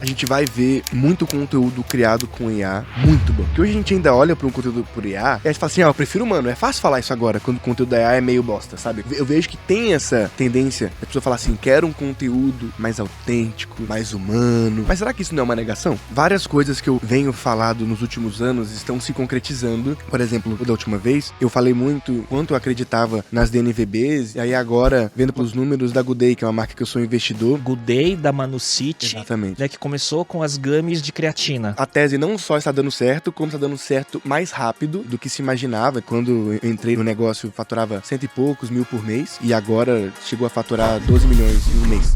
gente vai ver muito conteúdo criado com IA, muito bom. Porque hoje a gente ainda olha para um conteúdo por IA e a gente fala assim, eu prefiro humano. É fácil falar isso agora, quando o conteúdo da IA é meio bosta, sabe? Eu vejo que tem essa tendência da pessoa falar assim, quero um conteúdo mais autêntico, mais humano. Mas será que isso não é uma negação? Várias coisas que eu venho falado nos últimos anos estão se concretizando. Por exemplo, da última vez, eu falei muito quanto eu acreditava nas DNVBs, e aí agora, vendo pelos números da Good Day, que é uma marca que eu sou investidor. Good Day, da Manucci, exatamente, né, que começou com as gummies de creatina. A tese não só está dando certo, como está dando certo mais rápido do que se imaginava. Quando eu entrei no negócio, faturava 100 e poucos mil por mês, e agora chegou a faturar 12 milhões em um mês.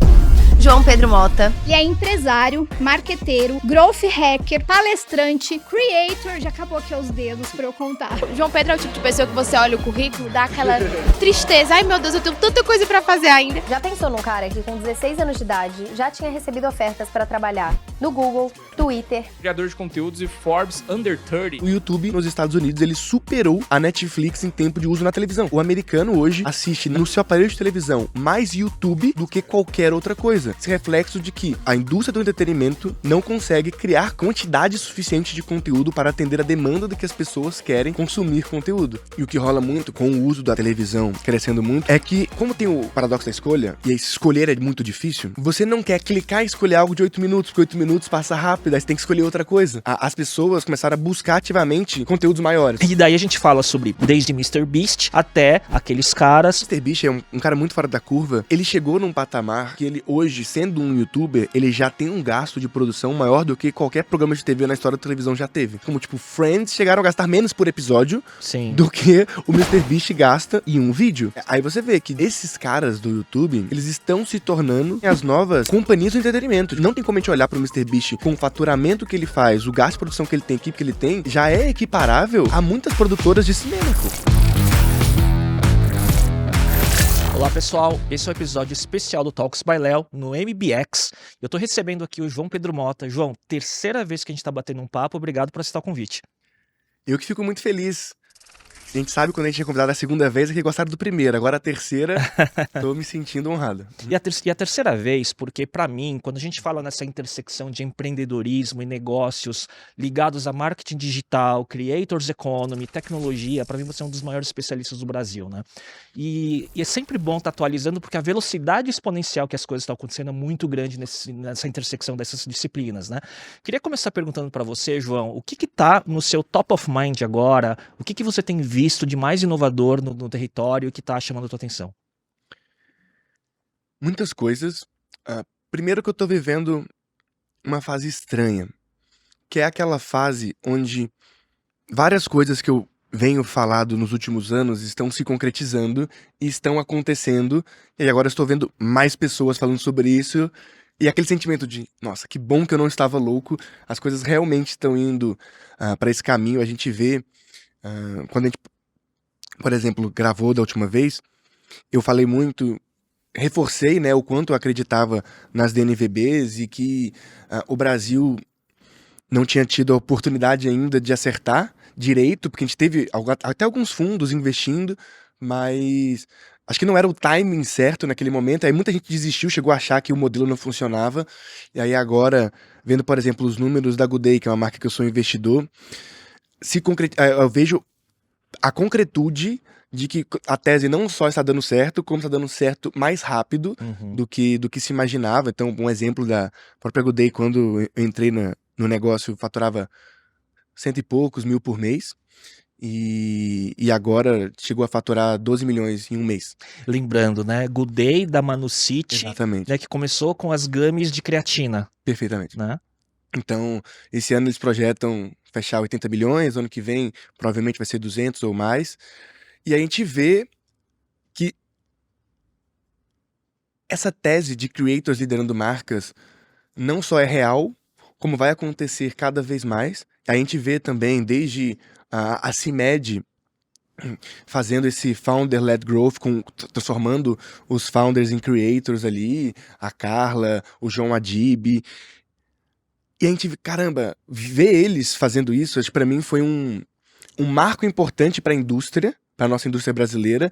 João Pedro Mota. Ele é empresário, marqueteiro, growth hacker, palestrante, creator. Já acabou aqui os dedos pra eu contar. João Pedro é o tipo de pessoa que você olha o currículo, dá aquela tristeza. Ai, meu Deus, eu tenho tanta coisa pra fazer ainda. Já pensou num cara que com 16 anos de idade já tinha recebido ofertas pra trabalhar no Google, Twitter, criador de conteúdos e Forbes Under 30. O YouTube nos Estados Unidos, ele superou a Netflix em tempo de uso na televisão. O americano hoje assiste no seu aparelho de televisão mais YouTube do que qualquer outra coisa. Esse reflexo de que a indústria do entretenimento não consegue criar quantidade suficiente de conteúdo para atender a demanda do que as pessoas querem consumir conteúdo. E o que rola muito com o uso da televisão crescendo muito é que, como tem o paradoxo da escolha, e escolher é muito difícil, você não quer clicar e escolher algo de 8 minutos, porque 8 minutos passa rápido, aí você tem que escolher outra coisa. As pessoas começaram a buscar ativamente conteúdos maiores. E daí a gente fala sobre desde MrBeast até aqueles caras. MrBeast é um cara muito fora da curva. Ele chegou num patamar que ele hoje, sendo um youtuber, ele já tem um gasto de produção maior do que qualquer programa de TV na história da televisão já teve. Como, tipo, Friends chegaram a gastar menos por episódio do que o MrBeast gasta em um vídeo. Aí você vê que esses caras do YouTube, eles estão se tornando as novas companhias do entretenimento. Não tem como a gente olhar pro MrBeast com o faturamento que ele faz, o gasto de produção que ele tem, a equipe que ele tem, já é equiparável a muitas produtoras de cinema, pô. Olá pessoal, esse é o episódio especial do Talks by Léo no MBX. Eu tô recebendo aqui o João Pedro Mota. João, terceira vez que a gente tá batendo um papo, obrigado por aceitar o convite. Eu que fico muito feliz. A gente sabe quando a gente é convidado a segunda vez é que gostaram do primeiro, agora a terceira, tô me sentindo honrado. E a terceira vez, porque pra mim, quando a gente fala nessa intersecção de empreendedorismo e negócios ligados a marketing digital, creators economy, tecnologia, pra mim você é um dos maiores especialistas do Brasil, né? E é sempre bom estar atualizando, porque a velocidade exponencial que as coisas estão acontecendo é muito grande nessa intersecção dessas disciplinas, né? Queria começar perguntando pra você, João, o que tá no seu top of mind agora? O que você tem visto de mais inovador no território que está chamando a tua atenção? Muitas coisas. Primeiro que eu tô vivendo uma fase estranha, que é aquela fase onde várias coisas que eu venho falado nos últimos anos estão se concretizando e estão acontecendo, e agora eu estou vendo mais pessoas falando sobre isso, e aquele sentimento de, nossa, que bom que eu não estava louco, as coisas realmente estão indo para esse caminho. A gente vê, quando a gente, por exemplo, gravou da última vez, eu falei muito, reforcei, né, o quanto eu acreditava nas DNVBs e que o Brasil não tinha tido a oportunidade ainda de acertar direito, porque a gente teve até alguns fundos investindo, mas acho que não era o timing certo naquele momento. Aí muita gente desistiu, chegou a achar que o modelo não funcionava. E aí agora, vendo, por exemplo, os números da Good Day, que é uma marca que eu sou investidor, eu vejo a concretude de que a tese não só está dando certo, como está dando certo mais rápido do que se imaginava. Então, um exemplo da própria Good Day, quando eu entrei no negócio, faturava 100 e poucos mil por mês. E agora chegou a faturar 12 milhões em um mês. Lembrando, né? Good Day, da Manucci, exatamente, né, que começou com as gummies de creatina. Perfeitamente. Né? Então, esse ano eles projetam fechar 80 milhões, ano que vem provavelmente vai ser 200 ou mais. E a gente vê que essa tese de creators liderando marcas não só é real, como vai acontecer cada vez mais. A gente vê também desde a CIMED fazendo esse founder-led growth, transformando os founders em creators ali, a Carla, o João Adib. E a gente, caramba, ver eles fazendo isso, acho que pra mim foi um marco importante para a indústria, para nossa indústria brasileira,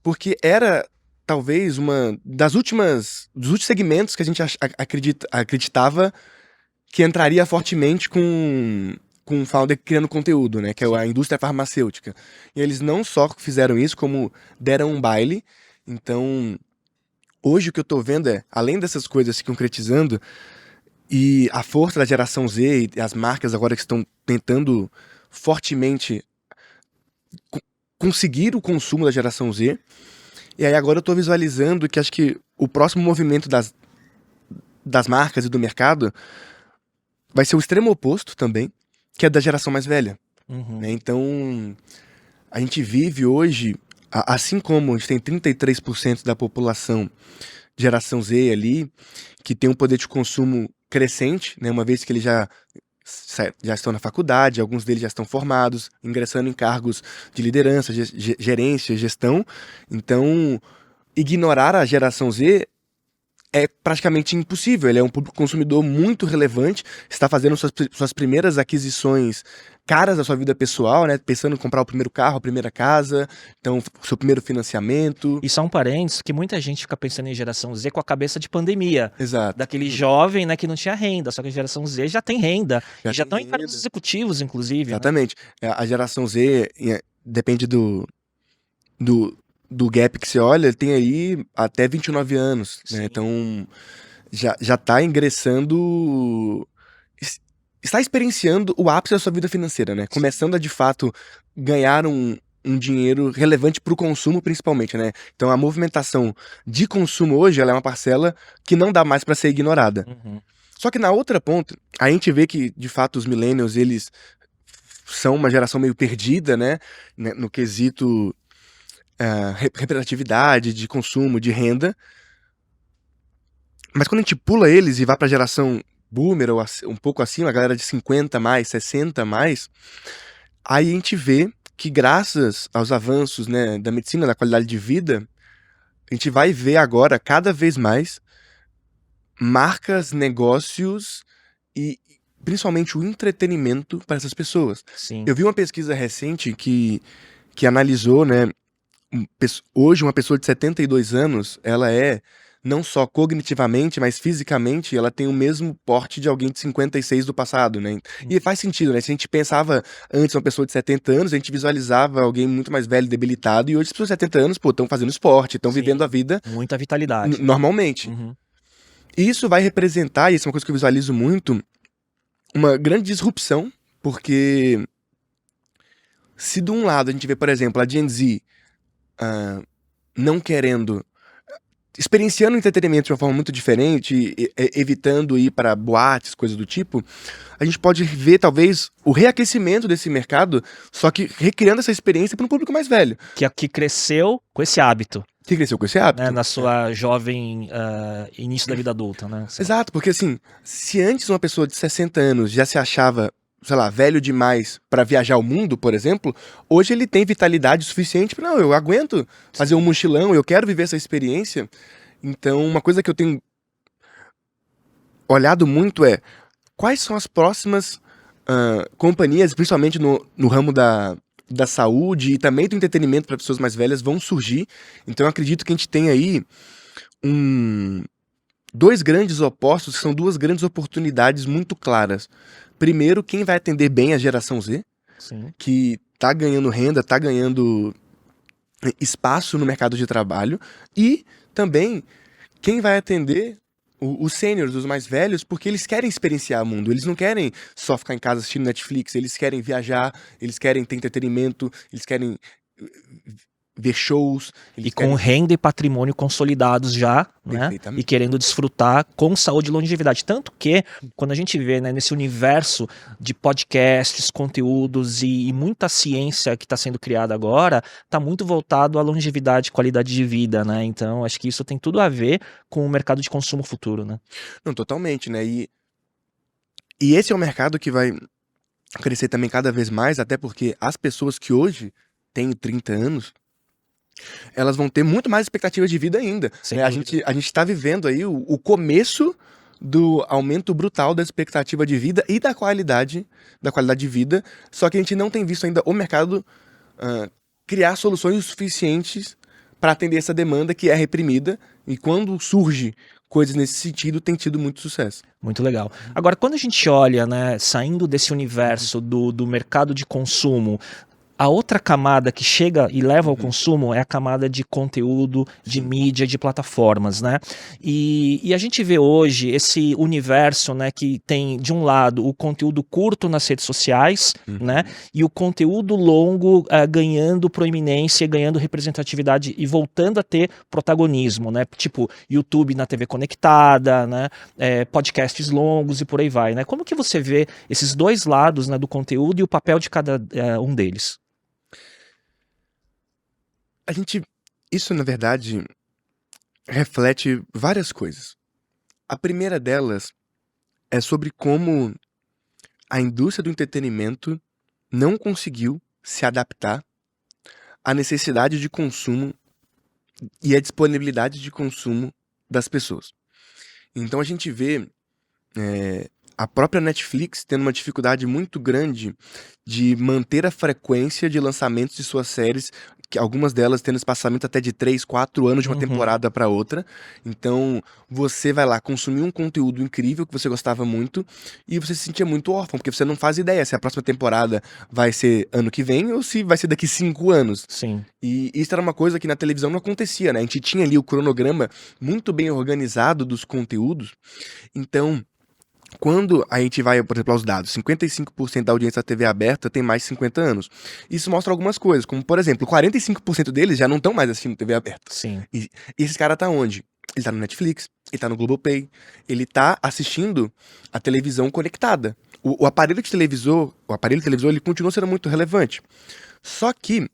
porque era talvez dos últimos segmentos que a gente acreditava que entraria fortemente com um founder criando conteúdo, né? Que é a indústria farmacêutica. E eles não só fizeram isso, como deram um baile. Então, hoje o que eu tô vendo é, além dessas coisas se concretizando, e a força da geração Z e as marcas agora que estão tentando fortemente conseguir o consumo da geração Z. E aí agora eu tô visualizando que acho que o próximo movimento das marcas e do mercado vai ser o extremo oposto também, que é da geração mais velha. Né? Então, a gente vive hoje, assim como a gente tem 33% da população geração Z ali, que tem um poder de consumo crescente, né? Uma vez que eles já estão na faculdade, alguns deles já estão formados, ingressando em cargos de liderança, gerência, gestão. Então, ignorar a geração Z é praticamente impossível. Ele é um público consumidor muito relevante, está fazendo suas primeiras aquisições caras da sua vida pessoal, né? Pensando em comprar o primeiro carro, a primeira casa, então o seu primeiro financiamento. E só um parênteses, que muita gente fica pensando em geração Z com a cabeça de pandemia. Exato. Daquele jovem, né, que não tinha renda, só que a geração Z já tem renda. Já estão em cargos executivos, inclusive. Exatamente. Né? A geração Z depende do gap que você olha, ele tem aí até 29 anos, né? Então já tá ingressando, está experienciando o ápice da sua vida financeira, né? Começando a de fato ganhar um dinheiro relevante para o consumo, principalmente, né? Então a movimentação de consumo hoje, ela é uma parcela que não dá mais para ser ignorada. Só que na outra ponta, a gente vê que de fato os millennials, eles são uma geração meio perdida, né? No quesito representatividade, de consumo, de renda. Mas quando a gente pula eles e vai pra geração boomer, ou um pouco acima, a galera de 50 mais, 60 mais, aí a gente vê que graças aos avanços, né, da medicina, da qualidade de vida, a gente vai ver agora, cada vez mais, marcas, negócios e principalmente o entretenimento para essas pessoas. Sim. Eu vi uma pesquisa recente que analisou, né, hoje uma pessoa de 72 anos, ela é não só cognitivamente, mas fisicamente, ela tem o mesmo porte de alguém de 56 do passado, né? E faz sentido, né? Se a gente pensava antes uma pessoa de 70 anos, a gente visualizava alguém muito mais velho, debilitado, e hoje as pessoas de 70 anos, pô, estão fazendo esporte, estão vivendo a vida muita vitalidade. Normalmente. E isso vai representar, e isso é uma coisa que eu visualizo muito, uma grande disrupção, porque se de um lado a gente vê, por exemplo, a Gen Z não querendo, experienciando o entretenimento de uma forma muito diferente, evitando ir para boates, coisas do tipo, a gente pode ver talvez o reaquecimento desse mercado, só que recriando essa experiência para um público mais velho. Que cresceu com esse hábito. Que cresceu com esse hábito. Né, na sua jovem início da vida adulta, né? Exato, porque assim, se antes uma pessoa de 60 anos já se achava, sei lá, velho demais pra viajar o mundo, por exemplo, hoje ele tem vitalidade suficiente pra, não, eu aguento fazer um mochilão, eu quero viver essa experiência. Então, uma coisa que eu tenho olhado muito é quais são as próximas companhias, principalmente no ramo da saúde e também do entretenimento para pessoas mais velhas, vão surgir. Então, eu acredito que a gente tem aí dois grandes opostos, que são duas grandes oportunidades muito claras. Primeiro, quem vai atender bem a geração Z, que tá ganhando renda, tá ganhando espaço no mercado de trabalho, e também quem vai atender os sêniors, os mais velhos, porque eles querem experienciar o mundo, eles não querem só ficar em casa assistindo Netflix, eles querem viajar, eles querem ter entretenimento, eles querem ver shows. E com renda e patrimônio consolidados já, né? E querendo desfrutar com saúde e longevidade. Tanto que, quando a gente vê, né, nesse universo de podcasts, conteúdos e muita ciência que está sendo criada agora, está muito voltado à longevidade e qualidade de vida, né? Então, acho que isso tem tudo a ver com o mercado de consumo futuro, né? Não, totalmente, né? E esse é um mercado que vai crescer também cada vez mais, até porque as pessoas que hoje têm 30 anos, elas vão ter muito mais expectativa de vida ainda. Né? A gente está vivendo aí o começo do aumento brutal da expectativa de vida e da qualidade de vida, só que a gente não tem visto ainda o mercado criar soluções suficientes para atender essa demanda que é reprimida, e quando surge coisas nesse sentido, tem tido muito sucesso. Muito legal. Agora, quando a gente olha, né, saindo desse universo do mercado de consumo, a outra camada que chega e leva ao consumo é a camada de conteúdo, de mídia, de plataformas, né? E a gente vê hoje esse universo, né, que tem, de um lado, o conteúdo curto nas redes sociais, né? E o conteúdo longo ganhando proeminência, ganhando representatividade e voltando a ter protagonismo, né? Tipo, YouTube na TV conectada, né? Podcasts longos e por aí vai, né? Como que você vê esses dois lados, né, do conteúdo e o papel de cada um deles? Isso, na verdade, reflete várias coisas. A primeira delas é sobre como a indústria do entretenimento não conseguiu se adaptar à necessidade de consumo e à disponibilidade de consumo das pessoas. Então a gente vê a própria Netflix tendo uma dificuldade muito grande de manter a frequência de lançamentos de suas séries, que algumas delas tendo espaçamento até de 3, 4 anos de uma temporada para outra. Então, você vai lá consumir um conteúdo incrível que você gostava muito e você se sentia muito órfão, porque você não faz ideia se a próxima temporada vai ser ano que vem ou se vai ser daqui 5 anos. Sim. E isso era uma coisa que na televisão não acontecia, né? A gente tinha ali o cronograma muito bem organizado dos conteúdos. Então, quando a gente vai, por exemplo, aos dados, 55% da audiência da TV aberta tem mais de 50 anos. Isso mostra algumas coisas, como, por exemplo, 45% deles já não estão mais assistindo TV aberta. Sim. E esse cara tá onde? Ele tá no Netflix, ele tá no Globoplay, ele tá assistindo a televisão conectada. O aparelho televisor, ele continua sendo muito relevante. Só que,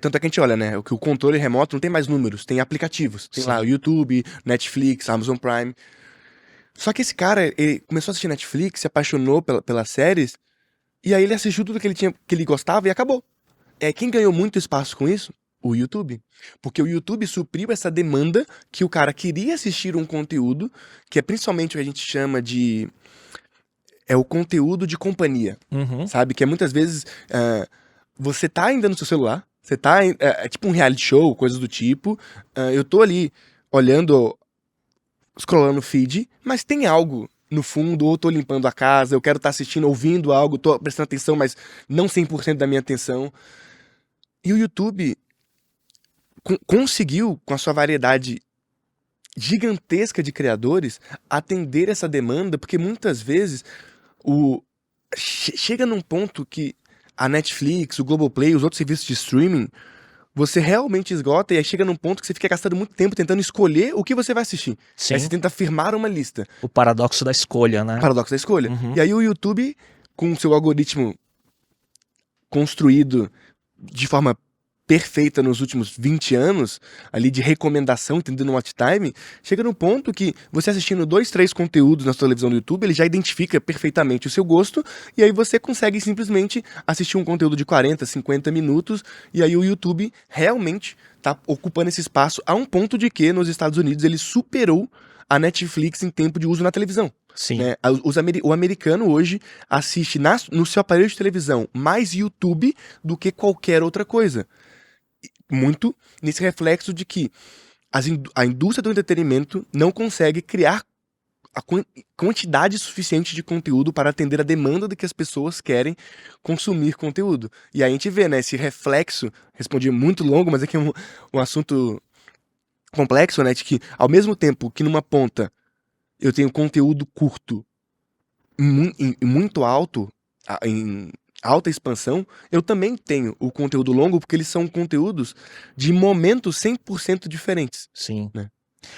tanto é que a gente olha, né, que o controle remoto não tem mais números, tem aplicativos. Tem lá o YouTube, Netflix, Amazon Prime. Só que esse cara, ele começou a assistir Netflix, se apaixonou pelas séries, e aí ele assistiu tudo que ele gostava e acabou. Quem ganhou muito espaço com isso? O YouTube. Porque o YouTube supriu essa demanda que o cara queria assistir um conteúdo, que é principalmente o que a gente chama de... é o conteúdo de companhia, sabe? Que é muitas vezes, você tá ainda no seu celular, você tá... é tipo um reality show, coisas do tipo, eu tô ali olhando... scrollando o feed, mas tem algo no fundo, ou tô limpando a casa, eu quero estar assistindo, ouvindo algo, tô prestando atenção, mas não 100% da minha atenção. E o YouTube conseguiu, com a sua variedade gigantesca de criadores, atender essa demanda, porque muitas vezes chega num ponto que a Netflix, o Globoplay, os outros serviços de streaming, você realmente esgota e aí chega num ponto que você fica gastando muito tempo tentando escolher o que você vai assistir. Sim. Aí você tenta firmar uma lista. O paradoxo da escolha, né? Paradoxo da escolha. E aí o YouTube, com o seu algoritmo construído de forma perfeita nos últimos 20 anos, ali de recomendação, entendendo o watch time, chega num ponto que você assistindo 2, 3 conteúdos na sua televisão do YouTube, ele já identifica perfeitamente o seu gosto, e aí você consegue simplesmente assistir um conteúdo de 40, 50 minutos, e aí o YouTube realmente tá ocupando esse espaço a um ponto de que nos Estados Unidos ele superou a Netflix em tempo de uso na televisão. Sim. Né? O americano hoje assiste no seu aparelho de televisão mais YouTube do que qualquer outra coisa. Muito nesse reflexo de que a indústria do entretenimento não consegue criar a quantidade suficiente de conteúdo para atender a demanda de que as pessoas querem consumir conteúdo. E aí a gente vê, né, esse reflexo, respondi muito longo, mas aqui é um assunto complexo, né, de que ao mesmo tempo que numa ponta eu tenho conteúdo curto muito alto, em alta expansão, eu também tenho o conteúdo longo, porque eles são conteúdos de momentos 100% diferentes. Sim. Né?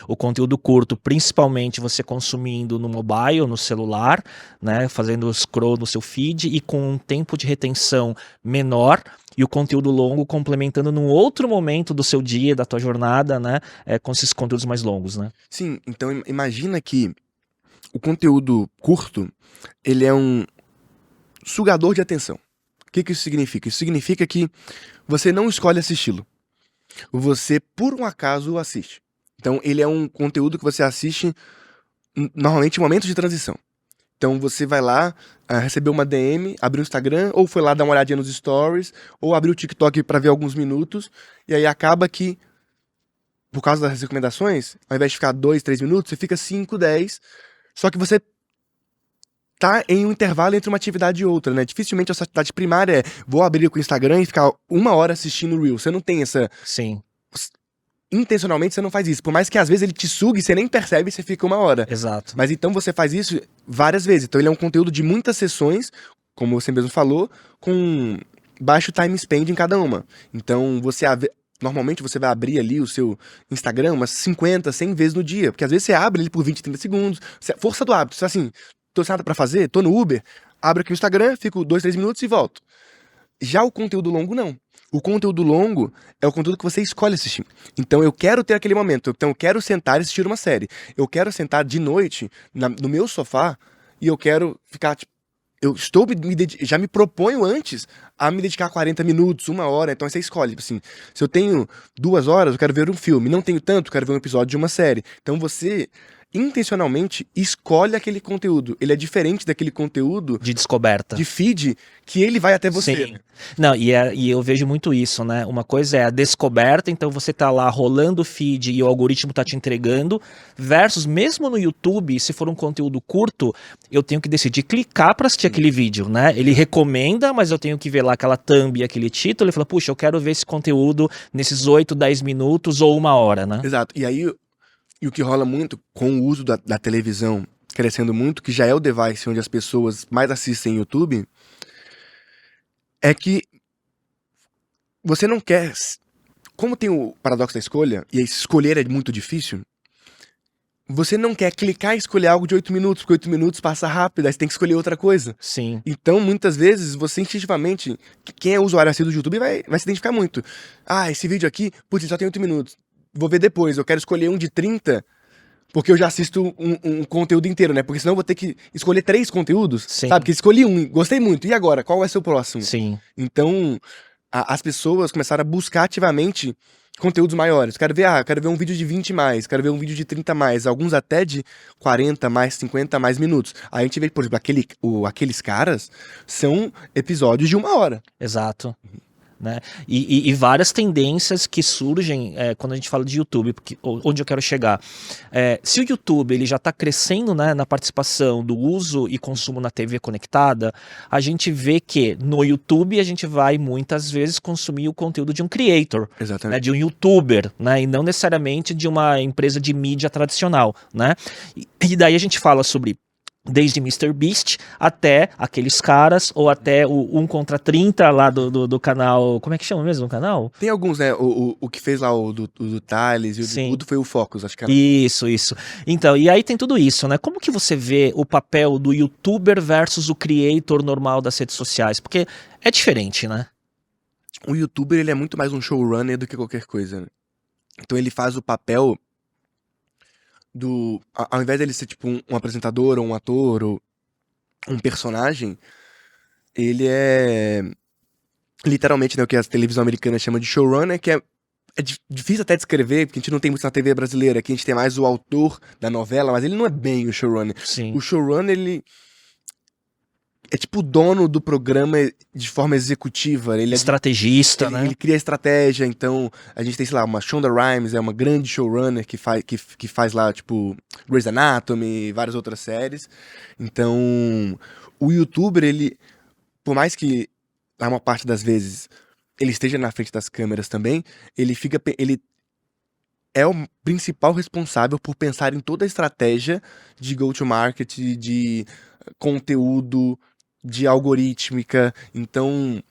O conteúdo curto, principalmente você consumindo no mobile, no celular, né, fazendo scroll no seu feed e com um tempo de retenção menor, e o conteúdo longo complementando num outro momento do seu dia, da tua jornada, né, com esses conteúdos mais longos, né? Sim, então imagina que o conteúdo curto, ele é um sugador de atenção. O que isso significa? Isso significa que você não escolhe assisti-lo. Você, por um acaso, o assiste. Então, ele é um conteúdo que você assiste normalmente em momentos de transição. Então, você vai lá, recebeu uma DM, abriu o Instagram, ou foi lá dar uma olhadinha nos stories, ou abriu o TikTok para ver alguns minutos, e aí acaba que por causa das recomendações, ao invés de ficar 2, 3 minutos, você fica 5, 10. Só que você tá em um intervalo entre uma atividade e outra, né? Dificilmente a sua atividade primária é vou abrir o Instagram e ficar 1 hora assistindo o Reel. Você não tem essa... Sim, Intencionalmente você não faz isso. Por mais que às vezes ele te sugue, você nem percebe e você fica 1 hora. exato. Mas então você faz isso várias vezes. Então ele é um conteúdo de muitas sessões, como você mesmo falou, com baixo time spend em cada uma. Então normalmente você vai abrir ali o seu Instagram umas 50, 100 vezes no dia. Porque às vezes você abre ele por 20, 30 segundos. Força do hábito. Você assim, tô sem nada pra fazer, tô no Uber, abro aqui o Instagram, fico 2, 3 minutos e volto. Já o conteúdo longo, não. O conteúdo longo é o conteúdo que você escolhe assistir. Então eu quero ter aquele momento. Então eu quero sentar e assistir uma série. Eu quero sentar de noite no meu sofá e eu quero ficar, tipo, eu estou já me proponho antes a me dedicar 40 minutos, 1 hora. Então você escolhe, tipo assim, se eu tenho 2 horas, eu quero ver um filme. Não tenho tanto, eu quero ver um episódio de uma série. Então você intencionalmente escolhe aquele conteúdo. Ele é diferente daquele conteúdo De descoberta. de feed que ele vai até você. Sim. Não, e eu vejo muito isso, né? Uma coisa é a descoberta, então você tá lá rolando o feed e o algoritmo tá te entregando, versus mesmo no YouTube, se for um conteúdo curto, eu tenho que decidir clicar pra assistir aquele vídeo, né? Ele recomenda, mas eu tenho que ver lá aquela thumb e aquele título e falar, puxa, eu quero ver esse conteúdo nesses 8, 10 minutos ou 1 hora, né? Exato. E aí, o que rola muito com o uso da televisão crescendo muito, que já é o device onde as pessoas mais assistem YouTube, é que você não quer... Como tem o paradoxo da escolha, e escolher é muito difícil, você não quer clicar e escolher algo de 8 minutos, porque 8 minutos passa rápido, aí você tem que escolher outra coisa. Sim. Então, muitas vezes, você instintivamente, quem é usuário assíduo do YouTube vai se identificar muito. Ah, esse vídeo aqui, putz, ele só tem 8 minutos. Vou ver depois, eu quero escolher um de 30, porque eu já assisto um conteúdo inteiro, né? Porque senão eu vou ter que escolher 3 conteúdos, Sim. sabe? Porque escolhi um, gostei muito, e agora? Qual vai ser o próximo? Sim. Então, as pessoas começaram a buscar ativamente conteúdos maiores. Quero ver um vídeo de 20 mais, quero ver um vídeo de 30 mais, alguns até de 40 mais, 50 mais minutos. Aí a gente vê, por exemplo, aqueles caras são episódios de 1 hora. Exato. Né? E várias tendências que surgem quando a gente fala de YouTube, porque, onde eu quero chegar. Se o YouTube ele já está crescendo, né, na participação do uso e consumo na TV conectada, a gente vê que no YouTube a gente vai muitas vezes consumir o conteúdo de um creator, Exatamente. né, de um youtuber, né, e não necessariamente de uma empresa de mídia tradicional, né? E daí a gente fala sobre desde MrBeast até aqueles caras, ou até o 1 contra 30 lá do canal. Como é que chama mesmo o canal? Tem alguns, né? O que fez lá o do Thales e o Sim. do Guto foi o Focus, acho que era. Isso. Então, e aí tem tudo isso, né? Como que você vê o papel do youtuber versus o creator normal das redes sociais? Porque é diferente, né? O youtuber, ele é muito mais um showrunner do que qualquer coisa, né? Então ele faz o papel ao invés dele ser tipo um apresentador, ou um ator, ou um personagem, ele é literalmente, né, o que a televisão americana chama de showrunner, que é difícil até descrever, porque a gente não tem muito na TV brasileira, aqui a gente tem mais o autor da novela, mas ele não é bem o showrunner. Sim. O showrunner, ele é tipo o dono do programa de forma executiva. Ele é Estrategista, né? Ele cria estratégia, então a gente tem, sei lá, uma Shonda Rhimes, é uma grande showrunner que faz lá, tipo, Grey's Anatomy e várias outras séries. Então, o youtuber, ele, por mais que, a maior parte das vezes, ele esteja na frente das câmeras também, ele é o principal responsável por pensar em toda a estratégia de go-to-market, de conteúdo, de algorítmica. Então,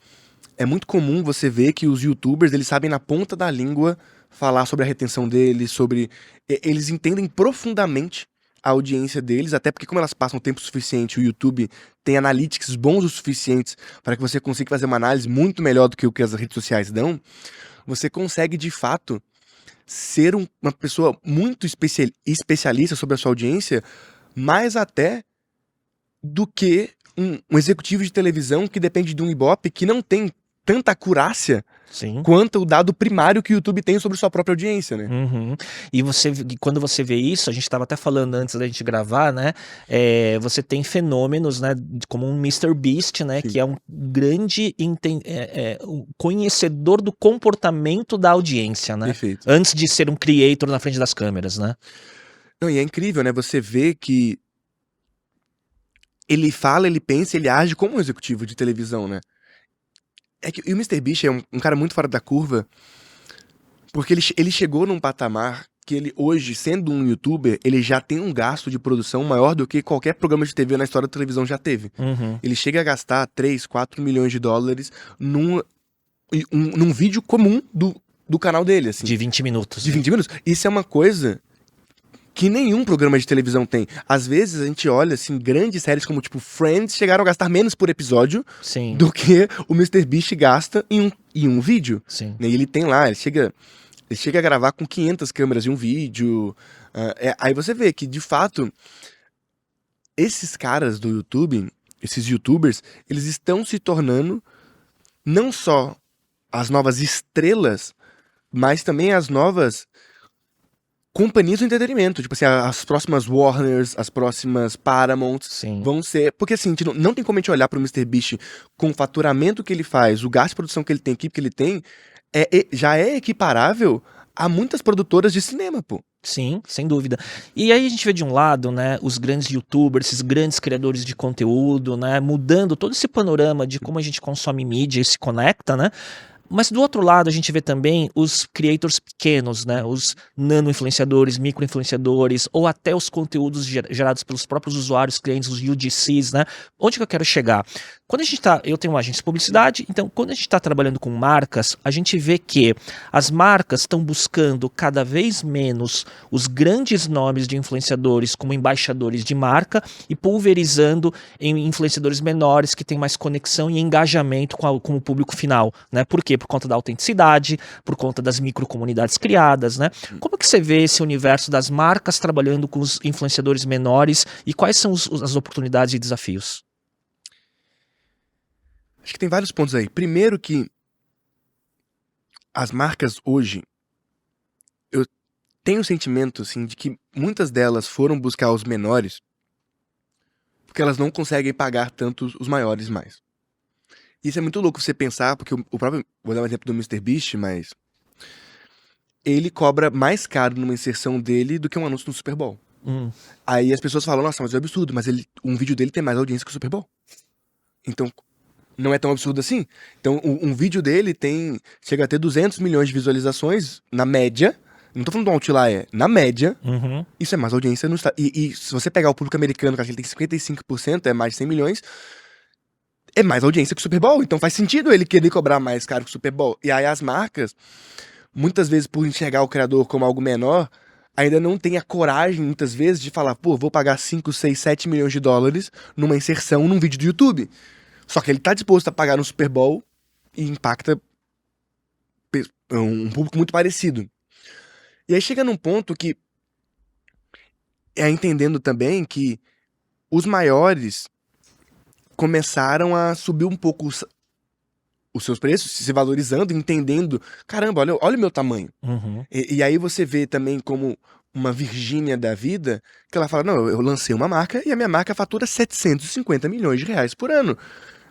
é muito comum você ver que os youtubers, eles sabem na ponta da língua falar sobre a retenção deles, eles entendem profundamente a audiência deles, até porque como elas passam tempo suficiente, o YouTube tem analytics bons o suficientes para que você consiga fazer uma análise muito melhor do que o que as redes sociais dão, você consegue, de fato, ser uma pessoa muito especialista sobre a sua audiência, mais até do que um executivo de televisão que depende de um Ibope que não tem tanta acurácia Sim. quanto o dado primário que o YouTube tem sobre sua própria audiência, né? Uhum. E quando você vê isso, a gente estava até falando antes da gente gravar, né? Você tem fenômenos, né? Como um Mr. Beast, né? Sim. Que é um grande um conhecedor do comportamento da audiência, né? Perfeito. Antes de ser um creator na frente das câmeras, né? Não, e é incrível, né? Você vê que ele fala, ele pensa, ele age como um executivo de televisão, né? É que o MrBeast é um cara muito fora da curva, porque ele chegou num patamar que ele hoje, sendo um youtuber, ele já tem um gasto de produção maior do que qualquer programa de TV na história da televisão já teve. Uhum. Ele chega a gastar 3, 4 milhões de dólares num vídeo comum do canal dele, assim. De 20 minutos. De 20 minutos. Isso é uma coisa que nenhum programa de televisão tem. Às vezes a gente olha, assim, grandes séries como, tipo, Friends chegaram a gastar menos por episódio Sim. do que o MrBeast gasta em um vídeo. Sim. E ele tem lá, ele chega a gravar com 500 câmeras em um vídeo. Aí você vê que, de fato, esses caras do YouTube, esses youtubers, eles estão se tornando não só as novas estrelas, mas também as novas companhias do entretenimento. Tipo assim, as próximas Warners, as próximas Paramounts Sim. vão ser... Porque assim, a gente não tem como a gente olhar pro MrBeast com o faturamento que ele faz, o gasto de produção que ele tem, a equipe que ele tem, já é equiparável a muitas produtoras de cinema, pô. Sim, sem dúvida. E aí a gente vê de um lado, né, os grandes youtubers, esses grandes criadores de conteúdo, né, mudando todo esse panorama de como a gente consome mídia e se conecta, né? Mas do outro lado a gente vê também os creators pequenos, né, os nano-influenciadores, micro-influenciadores, ou até os conteúdos gerados pelos próprios usuários, clientes, os UGCs, né? Onde que eu quero chegar? Quando a gente eu tenho uma agência de publicidade, então quando a gente está trabalhando com marcas, a gente vê que as marcas estão buscando cada vez menos os grandes nomes de influenciadores como embaixadores de marca e pulverizando em influenciadores menores que têm mais conexão e engajamento com o público final, né? Por quê? Por conta da autenticidade, por conta das microcomunidades criadas, né? Como que você vê esse universo das marcas trabalhando com os influenciadores menores e quais são as oportunidades e desafios? Acho que tem vários pontos aí. Primeiro que as marcas hoje, eu tenho o sentimento, assim, de que muitas delas foram buscar os menores porque elas não conseguem pagar tanto os maiores mais. Isso é muito louco você pensar, porque o próprio... Vou dar um exemplo do MrBeast, mas... ele cobra mais caro numa inserção dele do que um anúncio no Super Bowl. Aí as pessoas falam, nossa, mas é um absurdo, mas um vídeo dele tem mais audiência que o Super Bowl. Então... não é tão absurdo assim. Então, um vídeo dele chega a ter 200 milhões de visualizações, na média. Não tô falando do outlier, na média. Uhum. Isso é mais audiência no estado. E se você pegar o público americano, que ele tem 55%, é mais de 100 milhões, é mais audiência que o Super Bowl. Então faz sentido ele querer cobrar mais caro que o Super Bowl. E aí as marcas, muitas vezes por enxergar o criador como algo menor, ainda não tem a coragem, muitas vezes, de falar, pô, vou pagar 5, 6, 7 milhões de dólares numa inserção num vídeo do YouTube. Só que ele tá disposto a pagar no Super Bowl e impacta um público muito parecido. E aí chega num ponto que entendendo também que os maiores começaram a subir um pouco os seus preços, se valorizando, entendendo, caramba, olha o meu tamanho. Uhum. E aí você vê também como uma Virgínia da vida, que ela fala, não, eu lancei uma marca e a minha marca fatura 750 milhões de reais por ano.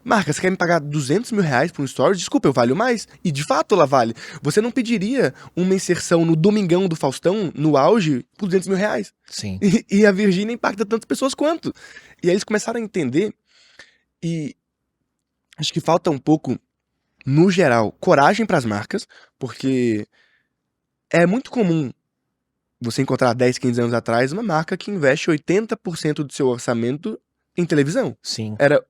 Marca, você quer me pagar 200 mil reais por um story? Desculpa, eu valho mais. E de fato ela vale. Você não pediria uma inserção no Domingão do Faustão, no auge, por 200 mil reais. Sim. E a Virgínia impacta tantas pessoas quanto. E aí eles começaram a entender, e acho que falta um pouco, no geral, coragem para as marcas, porque é muito comum você encontrar 10, 15 anos atrás uma marca que investe 80% do seu orçamento em televisão. Sim. Era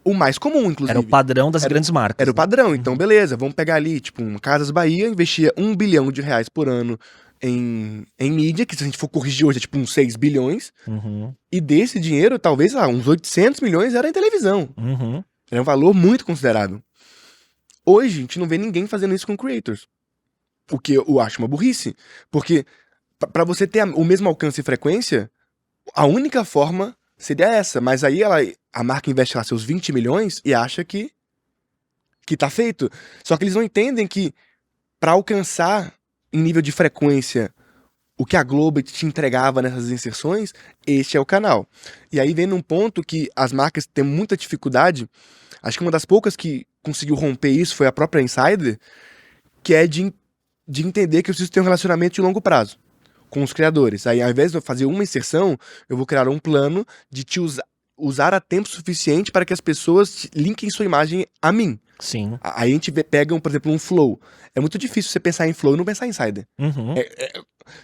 o mais comum, inclusive. Era o padrão das grandes marcas. Era o padrão. Então, beleza, vamos pegar ali, tipo, uma Casas Bahia investia R$1 bilhão por ano em mídia, que se a gente for corrigir hoje é tipo uns 6 bilhões. Uhum. E desse dinheiro, talvez, lá, uns 800 milhões era em televisão. Uhum. Era um valor muito considerável. Hoje, a gente não vê ninguém fazendo isso com creators. O que eu acho uma burrice. Porque, pra você ter o mesmo alcance e frequência, a única forma seria essa. Mas aí a marca investe lá seus 20 milhões e acha que que tá feito. Só que eles não entendem que para alcançar em nível de frequência o que a Globo te entregava nessas inserções, este é o canal. E aí vem num ponto que as marcas têm muita dificuldade, acho que uma das poucas que conseguiu romper isso foi a própria Insider, que é de entender que eu preciso ter um relacionamento de longo prazo com os criadores. Aí, ao invés de eu fazer uma inserção, eu vou criar um plano de te usar a tempo suficiente para que as pessoas linkem sua imagem a mim. Sim. Aí a gente pega, por exemplo, um flow. É muito difícil você pensar em flow e não pensar em Insider. Uhum.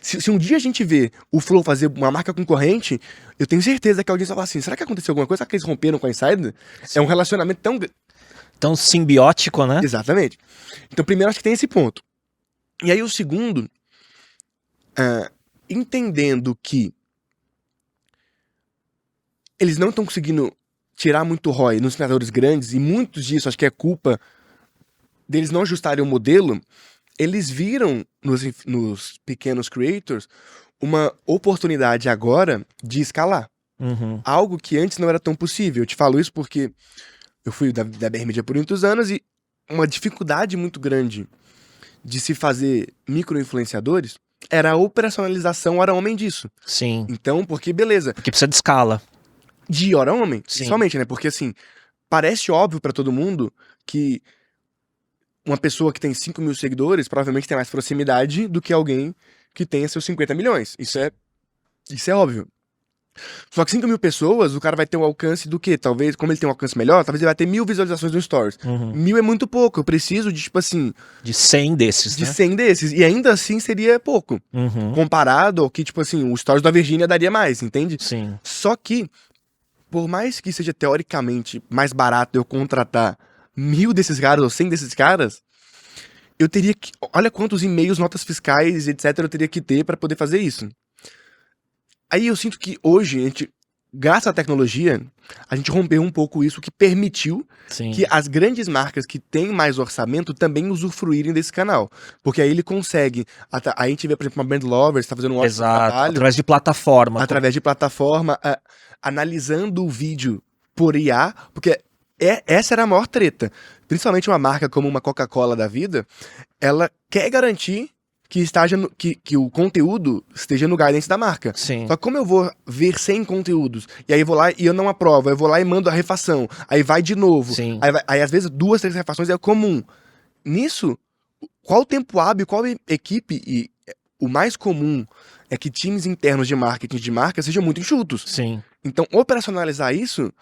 Se um dia a gente vê o Flow fazer uma marca concorrente, eu tenho certeza que a audiência vai falar assim, será que aconteceu alguma coisa? Será que eles romperam com a Insider? É um relacionamento tão... Tão simbiótico, né? Exatamente. Então, primeiro, acho que tem esse ponto. E aí, o segundo, entendendo que eles não estão conseguindo tirar muito ROI nos criadores grandes, e muitos disso acho que é culpa deles não ajustarem o modelo, eles viram nos pequenos creators uma oportunidade agora de escalar. Uhum. Algo que antes não era tão possível. Eu te falo isso porque eu fui da BR Media por muitos anos e uma dificuldade muito grande de se fazer micro-influenciadores era a operacionalização hora-homem disso. Sim. Então, porque beleza, Porque precisa de escala. de hora-homem, Sim. somente, né? Porque assim, parece óbvio pra todo mundo que uma pessoa que tem 5 mil seguidores provavelmente tem mais proximidade do que alguém que tenha seus 50 milhões. Isso é óbvio. Só que 5 mil pessoas, o cara vai ter um alcance do quê? Talvez, como ele tem um alcance melhor, talvez ele vai ter 1000 visualizações no Stories. Uhum. 1000 é muito pouco, eu preciso de, tipo assim, De 100 desses, de né? 100 desses. E ainda assim seria pouco. Uhum. Comparado ao que, tipo assim, o Stories da Virgínia daria mais, entende? Sim. Só que, por mais que seja teoricamente mais barato eu contratar 1000 desses caras ou 100 desses caras, eu teria que... Olha quantos e-mails, notas fiscais, etc. eu teria que ter pra poder fazer isso. Aí eu sinto que hoje, a gente, graças à tecnologia, a gente rompeu um pouco isso, que permitiu Sim. que as grandes marcas que têm mais orçamento também usufruírem desse canal. Porque aí ele consegue... A gente vê, por exemplo, uma Brand Lovers tá fazendo um ótimo Exato. trabalho Através de plataforma. através de plataforma, analisando o vídeo por IA, porque essa era a maior treta. Principalmente uma marca como uma Coca-Cola da vida, ela quer garantir que, que o conteúdo esteja no guidance da marca. Sim. Só que como eu vou ver 100 conteúdos, e aí eu vou lá e eu não aprovo, eu vou lá e mando a refação, aí vai de novo, Sim. aí às vezes 2, 3 refações é comum. Nisso, qual o tempo hábil, qual equipe, e o mais comum é que times internos de marketing de marca sejam muito enxutos. Sim. Então, operacionalizar isso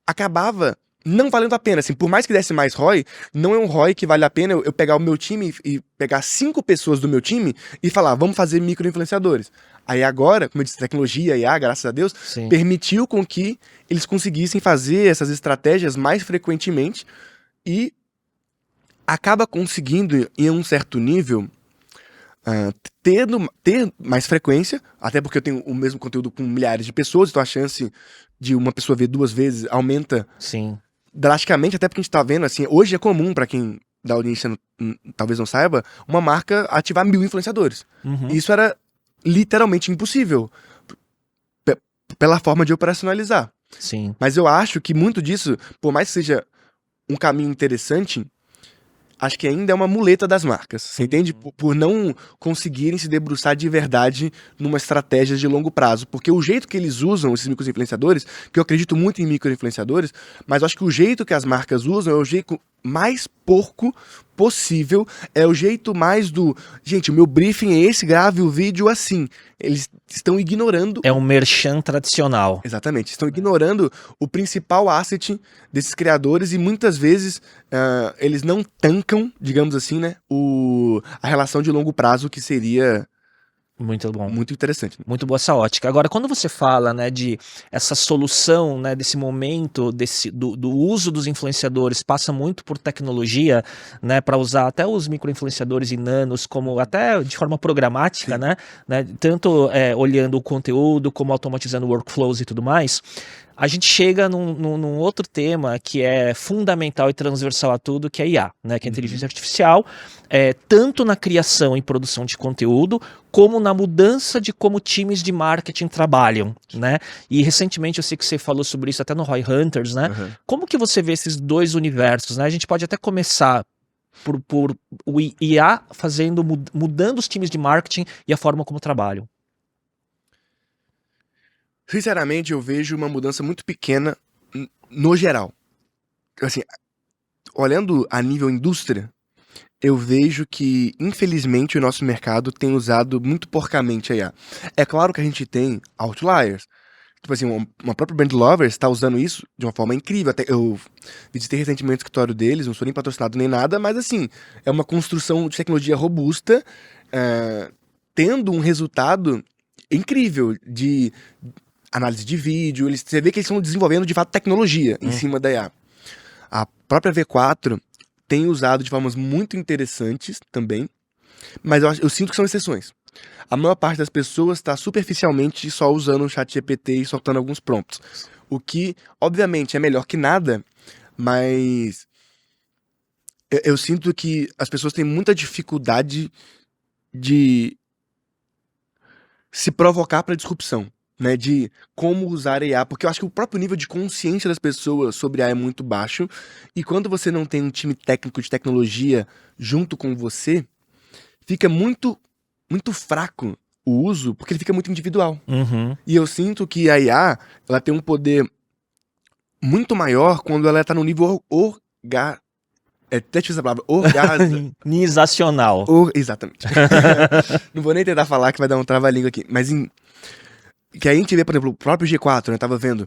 acabava não valendo a pena. Assim, por mais que desse mais ROI, não é um ROI que vale a pena eu pegar o meu time e pegar 5 pessoas do meu time e falar, vamos fazer micro-influenciadores. Aí agora, como eu disse, tecnologia, IA, graças a Deus, Sim. permitiu com que eles conseguissem fazer essas estratégias mais frequentemente e acaba conseguindo, em um certo nível, ter mais frequência, até porque eu tenho o mesmo conteúdo com milhares de pessoas, então a chance de uma pessoa ver 2 vezes aumenta Sim. drasticamente, até porque a gente tá vendo, assim, hoje é comum pra quem da audiência talvez não saiba, uma marca ativar 1000 influenciadores. Uhum. E isso era literalmente impossível pela forma de operacionalizar. Sim. Mas eu acho que muito disso, por mais que seja um caminho interessante, acho que ainda é uma muleta das marcas, você entende? Por não conseguirem se debruçar de verdade numa estratégia de longo prazo. Porque o jeito que eles usam esses micro-influenciadores, que eu acredito muito em micro-influenciadores, mas eu acho que o jeito que as marcas usam é o jeito mais porco possível, é o jeito mais do... Gente, o meu briefing é esse, grave o vídeo assim. Eles estão ignorando... É um merchan tradicional. Exatamente, estão ignorando o principal asset desses criadores e muitas vezes eles não tancam, digamos assim, né, a relação de longo prazo que seria Muito bom. muito interessante. Muito boa essa ótica. Agora, quando você fala, né, de essa solução, né, desse momento, do uso dos influenciadores, passa muito por tecnologia, né, para usar até os micro-influenciadores e nanos, como até de forma programática, né, tanto olhando o conteúdo, como automatizando workflows e tudo mais. a gente chega num outro tema que é fundamental e transversal a tudo, que é IA, né? Que é a inteligência artificial, tanto na criação e produção de conteúdo, como na mudança de como times de marketing trabalham, né? E recentemente eu sei que você falou sobre isso até no Roy Hunters, né? Uhum. Como que você vê esses dois universos, né? A gente pode até começar por o IA mudando os times de marketing e a forma como trabalham. Sinceramente, eu vejo uma mudança muito pequena no geral. Assim, olhando a nível indústria, eu vejo que, infelizmente, o nosso mercado tem usado muito porcamente a IA. É claro que a gente tem outliers. Tipo assim, uma própria Brand Lovers está usando isso de uma forma incrível. Até eu visitei recentemente o escritório deles, não sou nem patrocinado nem nada, mas assim, é uma construção de tecnologia robusta, tendo um resultado incrível de análise de vídeo. Você vê que eles estão desenvolvendo de fato tecnologia em cima da IA. A própria V4 tem usado de formas muito interessantes também, mas eu sinto que são exceções. A maior parte das pessoas está superficialmente só usando o ChatGPT e soltando alguns prompts. O que, obviamente, é melhor que nada, mas eu sinto que as pessoas têm muita dificuldade de se provocar para disrupção, né? De como usar a IA, porque eu acho que o próprio nível de consciência das pessoas sobre a IA é muito baixo, e quando você não tem um time técnico de tecnologia junto com você, fica muito fraco o uso, porque ele fica muito individual. Uhum. E eu sinto que a IA, ela tem um poder muito maior quando ela tá no nível até te essa palavra, Organizacional. Exatamente. Não vou nem tentar falar que vai dar um trava-língua aqui, mas que aí a gente vê, por exemplo, o próprio G4, né, tava vendo,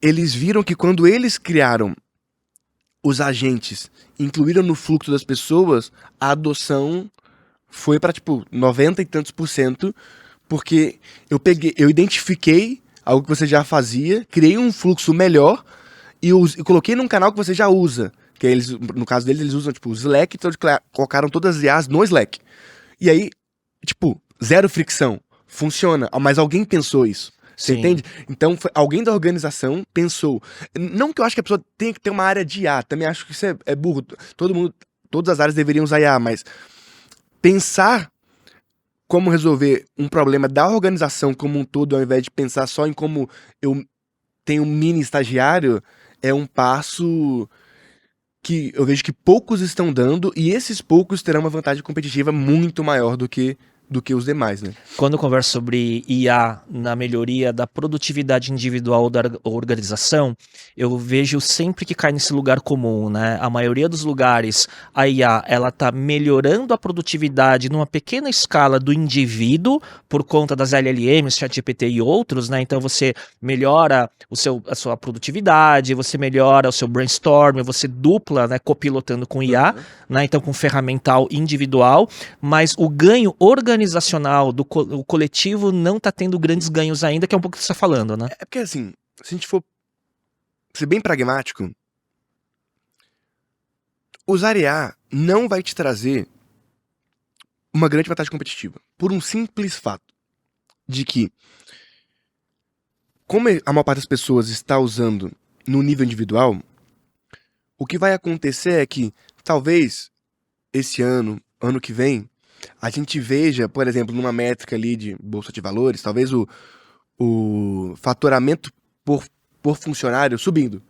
eles viram que quando eles criaram os agentes, incluíram no fluxo das pessoas, a adoção foi pra, tipo, 90 e tantos %, porque eu identifiquei algo que você já fazia, criei um fluxo melhor e coloquei num canal que você já usa. Que eles, no caso deles, eles usam, tipo, o Slack, então eles colocaram todas as IAs no Slack. E aí, tipo, zero fricção. Funciona, mas alguém pensou isso. Você Sim. entende? Então, alguém da organização pensou. Não que eu acho que a pessoa tenha que ter uma área de IA, também acho que isso é burro. Todas as áreas deveriam usar IA, mas pensar como resolver um problema da organização como um todo, ao invés de pensar só em como eu tenho um mini estagiário, é um passo que eu vejo que poucos estão dando, e esses poucos terão uma vantagem competitiva muito maior do que os demais, né? Quando eu converso sobre IA na melhoria da produtividade individual da organização, eu vejo sempre que cai nesse lugar comum, né? A maioria dos lugares, a IA, ela tá melhorando a produtividade numa pequena escala do indivíduo, por conta das LLMs, ChatGPT e outros, né? Então você melhora a sua produtividade, você melhora o seu brainstorm, você dupla, né, copilotando com IA, né? Então com ferramental individual, mas o ganho organizacional o coletivo não está tendo grandes ganhos ainda, que é um pouco o que você está falando, né? É porque, assim, se a gente for ser bem pragmático, usar IA não vai te trazer uma grande vantagem competitiva. Por um simples fato de que, como a maior parte das pessoas está usando no nível individual, o que vai acontecer é que, talvez, esse ano que vem, a gente veja, por exemplo, numa métrica ali de bolsa de valores, talvez o faturamento por funcionário subindo.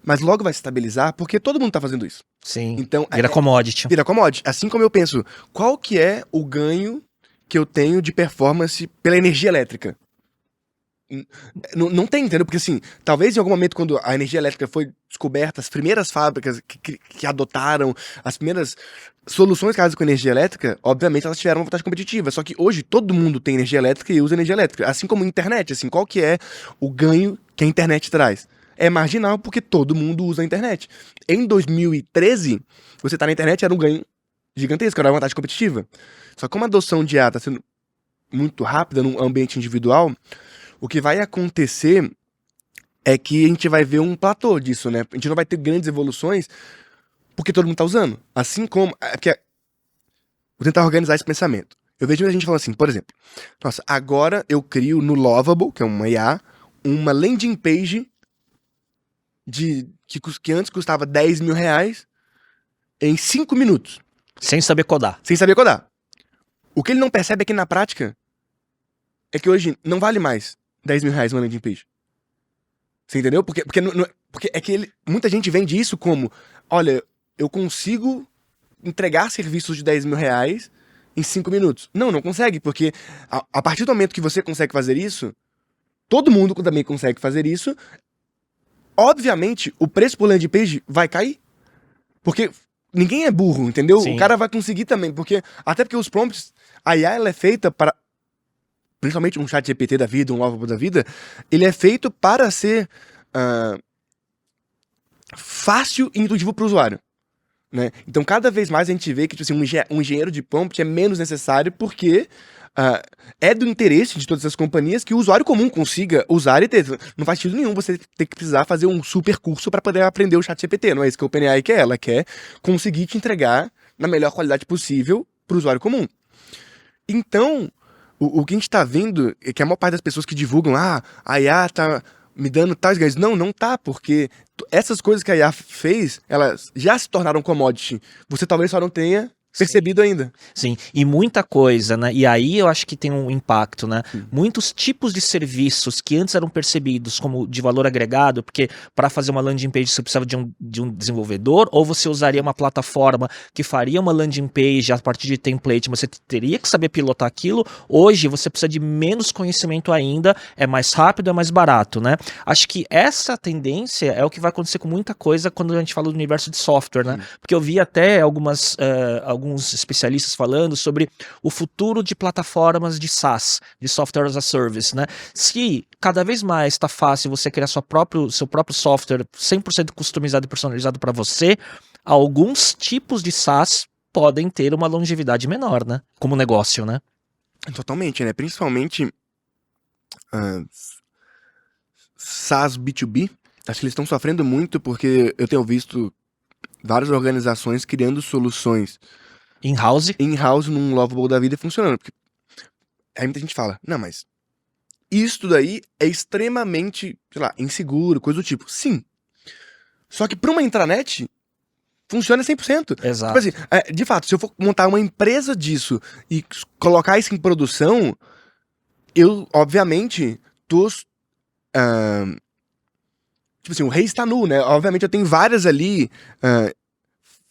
Mas logo vai se estabilizar porque todo mundo está fazendo isso. Sim, Então, vira commodity. Vira commodity. Assim como eu penso, qual que é o ganho que eu tenho de performance pela energia elétrica? Não tem, entendeu? Porque assim, talvez em algum momento quando a energia elétrica foi descoberta, as primeiras fábricas que adotaram, as primeiras soluções casadas com energia elétrica, obviamente elas tiveram uma vantagem competitiva. Só que hoje todo mundo tem energia elétrica e usa energia elétrica. Assim como a internet, assim, qual que é o ganho que a internet traz? É marginal porque todo mundo usa a internet. Em 2013, você tá na internet era um ganho gigantesco, era uma vantagem competitiva. Só que como a adoção de IA tá sendo muito rápida no ambiente individual, o que vai acontecer é que a gente vai ver um platô disso, né? A gente não vai ter grandes evoluções porque todo mundo tá usando. Assim como... Vou tentar organizar esse pensamento. Eu vejo muita gente falando assim, por exemplo, nossa, agora eu crio no Lovable, que é uma IA, uma landing page que antes custava 10 mil reais em 5 minutos, Sem saber codar. sem saber codar. O que ele não percebe é que na prática é que hoje não vale mais 10 mil reais uma landing page. Você entendeu? Porque é que muita gente vende isso como, olha, eu consigo entregar serviços de 10 mil reais em 5 minutos. Não consegue, porque a partir do momento que você consegue fazer isso, todo mundo também consegue fazer isso, obviamente o preço por landing page vai cair. Porque ninguém é burro, entendeu? Sim. O cara vai conseguir também, até porque os prompts, a IA ela é feita para, principalmente um chat GPT da vida, um Lovable da vida, ele é feito para ser fácil e intuitivo para o usuário. Né? Então, cada vez mais a gente vê que tipo assim, um engenheiro de prompt é menos necessário porque é do interesse de todas as companhias que o usuário comum consiga usar e ter. Não faz sentido nenhum você ter que precisar fazer um super curso para poder aprender o ChatGPT. Não é isso que a OpenAI quer. Ela quer conseguir te entregar na melhor qualidade possível para o usuário comum. Então, o que a gente está vendo é que a maior parte das pessoas que divulgam, a IA tá me dando tais ganhos. Não tá, porque essas coisas que a IA fez, elas já se tornaram commodity. Você talvez só não tenha percebido ainda. Sim, e muita coisa, né? E aí eu acho que tem um impacto, né? Muitos tipos de serviços que antes eram percebidos como de valor agregado, porque para fazer uma landing page você precisava de um desenvolvedor, ou você usaria uma plataforma que faria uma landing page a partir de template, mas você teria que saber pilotar aquilo. Hoje você precisa de menos conhecimento ainda, é mais rápido, é mais barato, né? Acho que essa tendência é o que vai acontecer com muita coisa quando a gente fala do universo de software, né? Porque eu vi até alguns especialistas falando sobre o futuro de plataformas de SaaS, de Software as a Service, né? Se cada vez mais está fácil você criar seu próprio software 100% customizado e personalizado para você, alguns tipos de SaaS podem ter uma longevidade menor, né? Como negócio, né? Totalmente, né? Principalmente SaaS B2B. Acho que eles estão sofrendo muito porque eu tenho visto várias organizações criando soluções in-house num Lovable da vida funcionando. Porque aí muita gente fala, não, mas isso daí é extremamente, sei lá, inseguro, coisa do tipo. Sim. Só que para uma intranet, funciona 100%. Exato. Tipo assim, de fato, se eu for montar uma empresa disso e colocar isso em produção, eu, obviamente, tô... tipo assim, o rei está nu, né? Obviamente eu tenho várias ali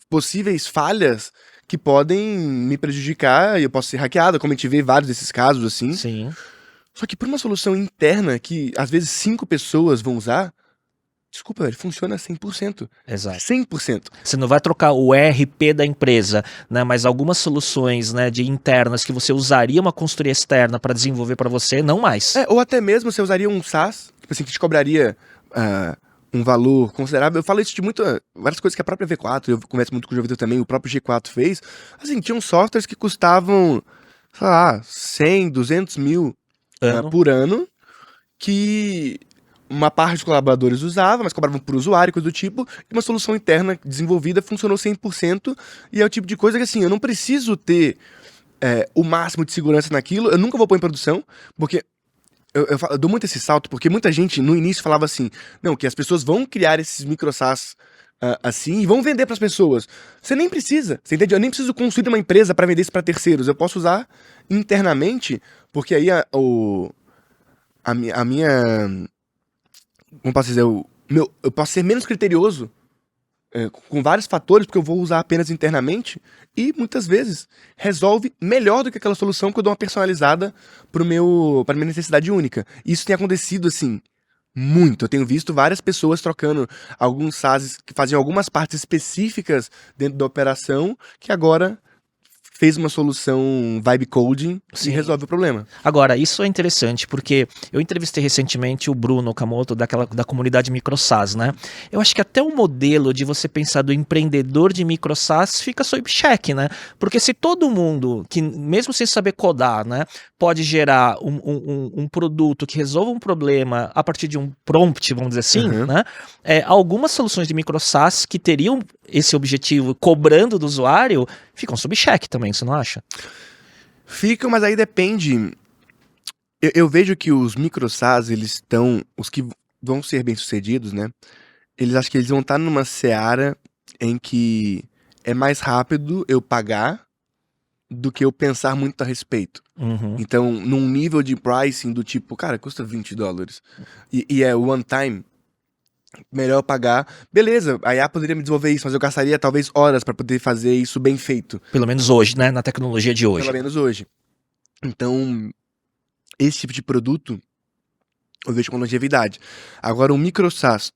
possíveis falhas que podem me prejudicar e eu posso ser hackeado, como a gente vê vários desses casos assim. Sim. Só que por uma solução interna que às vezes 5 pessoas vão usar, desculpa, velho, funciona 100%. Exato. 100%. Você não vai trocar o ERP da empresa, né? Mas algumas soluções, né, de internas que você usaria uma consultoria externa para desenvolver para você, não mais. Ou até mesmo você usaria um SaaS, tipo assim, que te cobraria um valor considerável. Eu falo isso de várias coisas que a própria V4, eu converso muito com o João Vitor também, o próprio G4 fez. Assim, tinham softwares que custavam, sei lá, 100, 200 mil por ano, que uma parte dos colaboradores usava, mas cobravam por usuário, coisa do tipo, e uma solução interna desenvolvida funcionou 100%, e é o tipo de coisa que, assim, eu não preciso ter o máximo de segurança naquilo, eu nunca vou pôr em produção, porque eu dou muito esse salto, porque muita gente no início falava assim, não, que as pessoas vão criar esses micro SaaS assim e vão vender para as pessoas. Você nem precisa, você entende? Eu nem preciso construir uma empresa para vender isso para terceiros, eu posso usar internamente, porque aí a minha como posso dizer, eu posso ser menos criterioso com vários fatores, porque eu vou usar apenas internamente, e muitas vezes resolve melhor do que aquela solução que eu dou uma personalizada para minha necessidade única. Isso tem acontecido, assim, muito. Eu tenho visto várias pessoas trocando alguns SaaS que faziam algumas partes específicas dentro da operação, que agora fez uma solução vibe coding e resolve o problema. Agora, isso é interessante, porque eu entrevistei recentemente o Bruno Okamoto da comunidade MicroSaaS, né? Eu acho que até o modelo de você pensar do empreendedor de MicroSaaS fica sob cheque, né? Porque se todo mundo, que mesmo sem saber codar, né, pode gerar um produto que resolva um problema a partir de um prompt, vamos dizer assim, né? Algumas soluções de MicroSaaS que teriam esse objetivo cobrando do usuário ficam sob cheque também, você não acha? Ficam, mas aí depende Eu vejo que os micro SaaS, eles estão, os que vão ser bem-sucedidos, né? Eles acho que eles vão estar numa seara em que é mais rápido eu pagar do que eu pensar muito a respeito. Uhum. Então, num nível de pricing do tipo, cara, custa $20 e é one time, melhor eu pagar. Beleza, a IA poderia me desenvolver isso, mas eu gastaria talvez horas para poder fazer isso bem feito, Pelo menos hoje, né? Na tecnologia de hoje. pelo menos hoje. Então, esse tipo de produto eu vejo com longevidade. Agora, um micro SaaS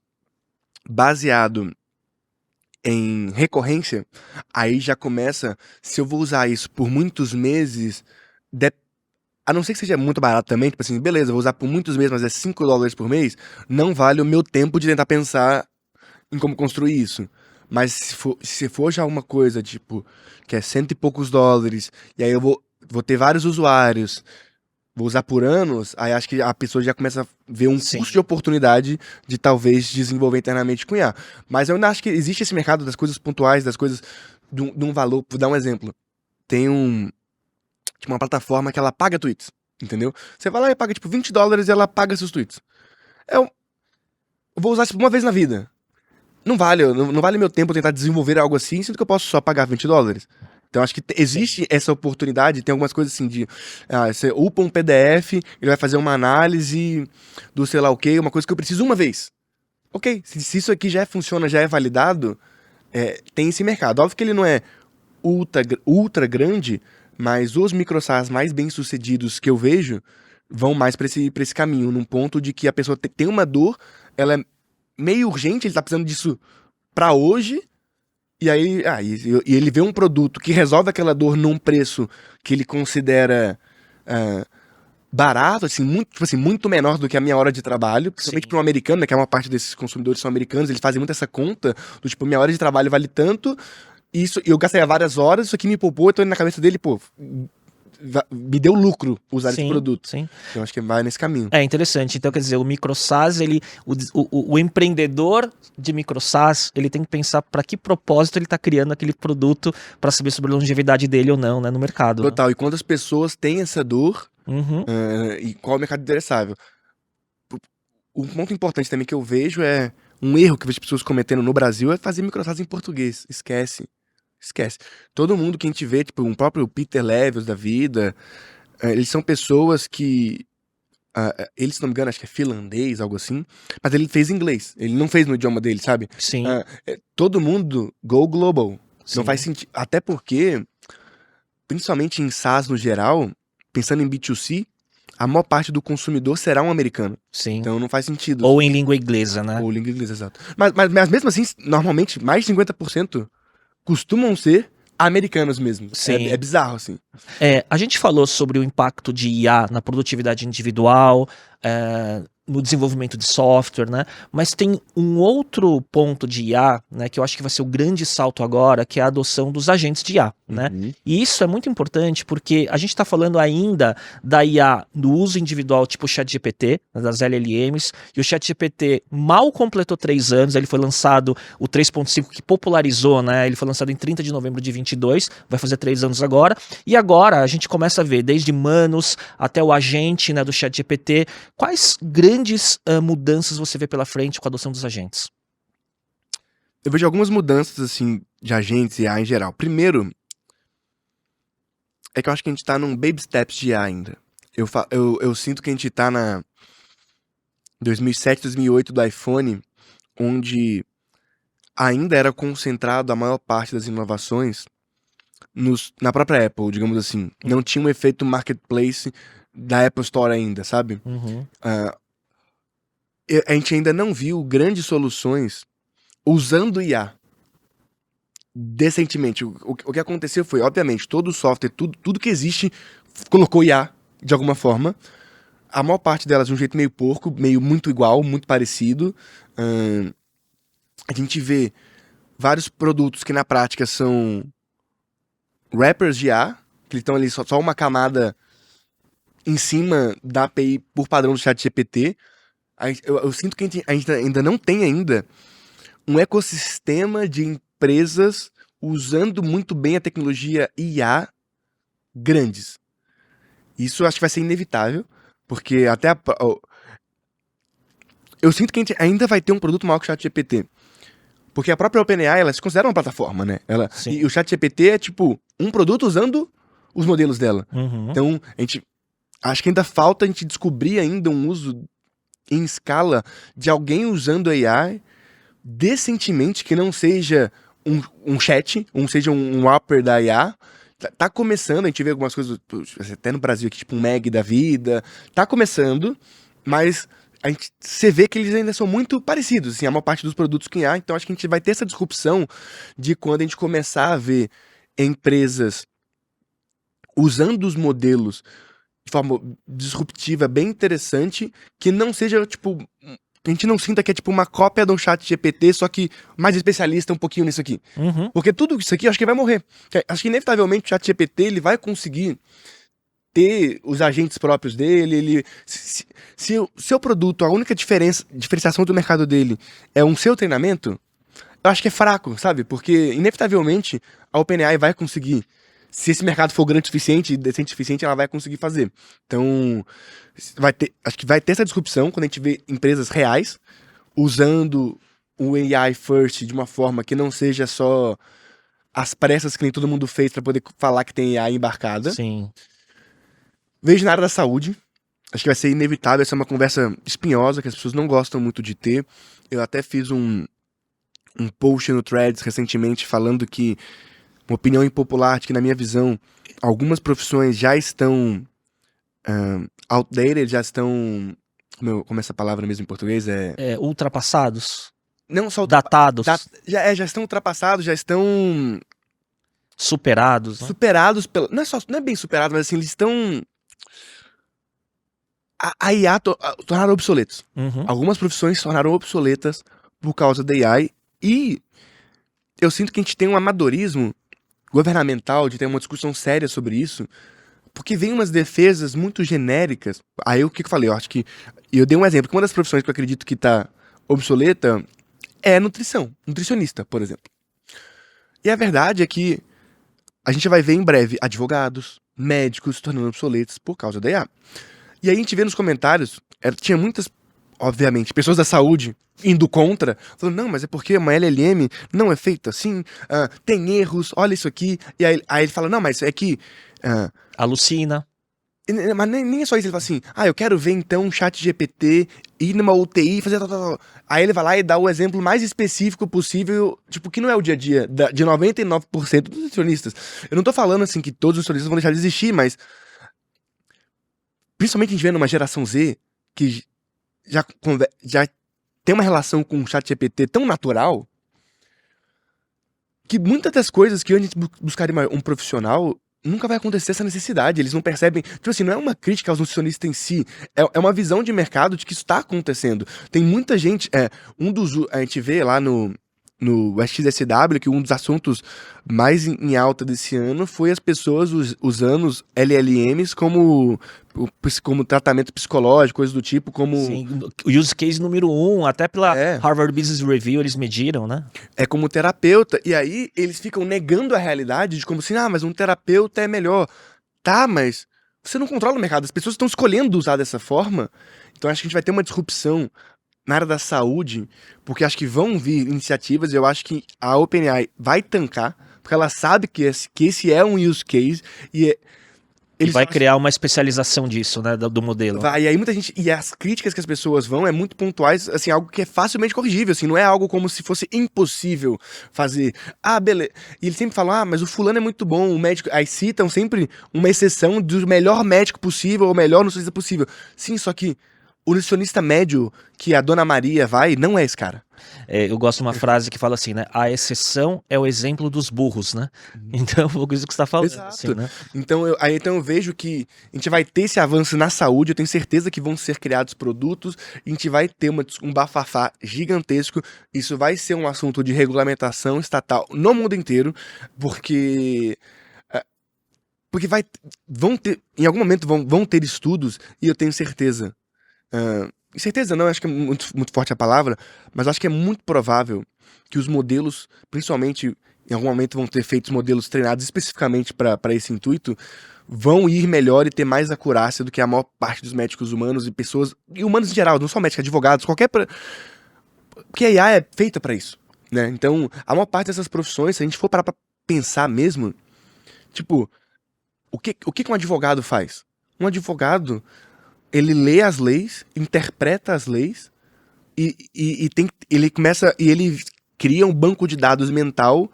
baseado em recorrência, aí já começa, se eu vou usar isso por muitos meses, a não ser que seja muito barato também, tipo assim, beleza, vou usar por muitos meses, mas é $5 por mês, não vale o meu tempo de tentar pensar em como construir isso. Mas se for já uma coisa, tipo, que é $100 e poucos, e aí eu vou ter vários usuários, vou usar por anos, aí acho que a pessoa já começa a ver um Sim. custo de oportunidade de talvez desenvolver internamente com IA. Mas eu ainda acho que existe esse mercado das coisas pontuais, das coisas de um valor. Vou dar um exemplo. Tem tipo, uma plataforma que ela paga tweets, entendeu? Você vai lá e paga tipo $20 e ela paga seus tweets. Eu vou usar isso uma vez na vida. Não vale meu tempo tentar desenvolver algo assim, sendo que eu posso só pagar $20. Então acho que existe essa oportunidade, tem algumas coisas assim de você upa um PDF, ele vai fazer uma análise do sei lá o que, uma coisa que eu preciso uma vez. Ok, se isso aqui já funciona, já é validado, tem esse mercado. Óbvio que ele não é ultra grande, mas os micro SaaS mais bem sucedidos que eu vejo vão mais pra esse caminho, num ponto de que a pessoa tem uma dor, ela é meio urgente, ele tá precisando disso pra hoje, e aí e ele vê um produto que resolve aquela dor num preço que ele considera barato, assim, muito menor do que a minha hora de trabalho, principalmente Sim. para um americano, né, que é uma parte desses consumidores são americanos, eles fazem muito essa conta do tipo, minha hora de trabalho vale tanto, e eu gastaria várias horas, isso aqui me poupou, então na cabeça dele, pô, me deu lucro usar esse produto. Sim. Eu acho que vai nesse caminho. É interessante. Então, quer dizer, o micro SaaS, o empreendedor de micro SaaS, ele tem que pensar para que propósito ele está criando aquele produto para saber sobre a longevidade dele ou não, né, no mercado. Né? Total, e quantas pessoas têm essa dor Uhum. e qual é o mercado endereçável. Um ponto importante também que eu vejo é um erro que eu vejo pessoas cometendo no Brasil é fazer micro SaaS em português. Esquece. Todo mundo que a gente vê, tipo, um próprio Peter Levels da vida, eles são pessoas que ele, se não me engano, acho que é finlandês, algo assim, mas ele fez inglês, ele não fez no idioma dele, sabe? Sim. Todo mundo go global. Sim. Não faz sentido, até porque, principalmente em SaaS no geral, pensando em B2C, a maior parte do consumidor será um americano. Sim. Então não faz sentido. Ou em língua inglesa, né? Ou língua inglesa, exato. Mas mesmo assim, normalmente, mais de 50% costumam ser americanos mesmo. Sim. É bizarro, assim. A gente falou sobre o impacto de IA na produtividade individual, no desenvolvimento de software, né? Mas tem um outro ponto de IA, né, que eu acho que vai ser o grande salto agora, que é a adoção dos agentes de IA, né? Uhum. E isso é muito importante porque a gente está falando ainda da IA no uso individual, tipo o ChatGPT, das LLMs, e o ChatGPT mal completou 3 anos, ele foi lançado o 3.5 que popularizou, né? Ele foi lançado em 30 de novembro de 22, vai fazer 3 anos agora, e agora a gente começa a ver, desde Manus até o agente, né, do ChatGPT, quais grandes mudanças você vê pela frente com a adoção dos agentes? Eu vejo algumas mudanças, assim, de agentes e IA em geral. Primeiro, é que eu acho que a gente tá num baby steps de IA ainda. Eu sinto que a gente tá na 2007, 2008 do iPhone, onde ainda era concentrado a maior parte das inovações na própria Apple, digamos assim. Não tinha um efeito marketplace da Apple Store ainda, sabe? Uhum. A gente ainda não viu grandes soluções usando IA decentemente. O que aconteceu foi, obviamente, todo o software, tudo que existe, colocou IA de alguma forma. A maior parte delas de um jeito meio porco, meio muito igual, muito parecido. A gente vê vários produtos que na prática são wrappers de IA, que estão ali só uma camada em cima da API por padrão do ChatGPT. Eu sinto que a gente ainda não tem um ecossistema de empresas usando muito bem a tecnologia IA grandes. Isso eu acho que vai ser inevitável, Porque até eu sinto que a gente ainda vai ter um produto maior que o ChatGPT. Porque a própria OpenAI, ela se considera uma plataforma, né? Sim. E o ChatGPT é tipo um produto usando os modelos dela. Uhum. Então, acho que ainda falta a gente descobrir ainda um uso em escala de alguém usando AI decentemente, que não seja um chat, seja um wrapper da IA. Tá começando, a gente vê algumas coisas, até no Brasil aqui, tipo um Meg da vida. Tá começando, mas você vê que eles ainda são muito parecidos, assim, a maior parte dos produtos que há. Então acho que a gente vai ter essa disrupção de quando a gente começar a ver empresas usando os modelos de forma disruptiva, bem interessante, que não seja, tipo, a gente não sinta que é tipo uma cópia do ChatGPT, só que mais especialista um pouquinho nisso aqui. Uhum. Porque tudo isso aqui eu acho que vai morrer. Acho que inevitavelmente o ChatGPT ele vai conseguir ter os agentes próprios dele. Se o seu produto, a única diferenciação do mercado dele é um seu treinamento, eu acho que é fraco, sabe? Porque inevitavelmente a OpenAI vai conseguir. Se esse mercado for grande o suficiente e decente o suficiente, ela vai conseguir fazer. Então, acho que vai ter essa disrupção quando a gente vê empresas reais usando o AI first de uma forma que não seja só as pressas que nem todo mundo fez para poder falar que tem AI embarcada. Sim. Vejo na área da saúde. Acho que vai ser inevitável. Essa é uma conversa espinhosa que as pessoas não gostam muito de ter. Eu até fiz um post no Threads recentemente falando que uma opinião impopular de que, na minha visão, algumas profissões já estão outdated, já estão... Como é essa palavra mesmo em português? Ultrapassados? Não só Datados? Já estão ultrapassados, já estão... Superados? Né? Superados pela... Não é bem superados, mas assim, eles estão... A IA tornaram obsoletos. Uhum. Algumas profissões se tornaram obsoletas por causa da AI. E eu sinto que a gente tem um amadorismo governamental de ter uma discussão séria sobre isso, porque vem umas defesas muito genéricas. Aí o que eu falei? Eu acho que... Eu dei um exemplo, que uma das profissões que eu acredito que tá obsoleta é nutrição. Nutricionista, por exemplo. E a verdade é que a gente vai ver em breve advogados, médicos se tornando obsoletos por causa da IA. E aí a gente vê nos comentários, tinha muitas, obviamente, pessoas da saúde indo contra, falando, não, mas é porque uma LLM não é feita assim, tem erros, olha isso aqui. E aí ele fala, não, mas é que... Alucina. Mas nem é só isso, ele fala assim, eu quero ver então um ChatGPT ir numa UTI e fazer tal. Aí ele vai lá e dá o exemplo mais específico possível, tipo, que não é o dia a dia de 99% dos nutricionistas. Eu não tô falando assim que todos os nutricionistas vão deixar de existir, mas principalmente a gente vê numa geração Z que já tem uma relação com o ChatGPT tão natural que muitas das coisas que antes buscaria um profissional nunca vai acontecer essa necessidade. Eles não percebem... Tipo assim, não é uma crítica aos nutricionistas em si. É uma visão de mercado de que isso tá acontecendo. Tem muita gente... A gente vê lá no SXSW que um dos assuntos mais em alta desse ano foi as pessoas usando os LLMs como tratamento psicológico, coisas do tipo, como... Sim, o use case número 1, até pela Harvard Business Review eles mediram, né? É como terapeuta, e aí eles ficam negando a realidade de como assim, mas um terapeuta é melhor. Tá, mas você não controla o mercado, as pessoas estão escolhendo usar dessa forma, então acho que a gente vai ter uma disrupção na área da saúde, porque acho que vão vir iniciativas, eu acho que a OpenAI vai tancar, porque ela sabe que esse é um use case, e vai criar uma especialização disso, né, do modelo. E aí muita gente, e as críticas que as pessoas vão é muito pontuais, assim, algo que é facilmente corrigível, assim, não é algo como se fosse impossível fazer. Beleza. E eles sempre falam, mas o fulano é muito bom, o médico, aí citam sempre uma exceção do melhor médico possível, ou melhor nutricionista possível. Sim, só que o nutricionista médio que a Dona Maria vai, não é esse cara. Eu gosto de uma frase que fala assim, né? A exceção é o exemplo dos burros, né? Então, é isso que você está falando. Exato. Assim, né? Então eu vejo que a gente vai ter esse avanço na saúde, eu tenho certeza que vão ser criados produtos, e a gente vai ter um bafafá gigantesco. Isso vai ser um assunto de regulamentação estatal no mundo inteiro, porque vão ter, em algum momento vão ter estudos, e eu tenho certeza... certeza não, acho que é muito, muito forte a palavra, mas acho que é muito provável que os modelos, principalmente em algum momento vão ter feitos modelos treinados especificamente para esse intuito, vão ir melhor e ter mais acurácia do que a maior parte dos médicos humanos e pessoas, e humanos em geral, não só médicos, advogados, porque a IA é feita pra isso, né? Então, a maior parte dessas profissões, se a gente for parar pra pensar mesmo, tipo, o que um advogado faz? Um advogado, ele lê as leis, interpreta as leis ele cria um banco de dados mental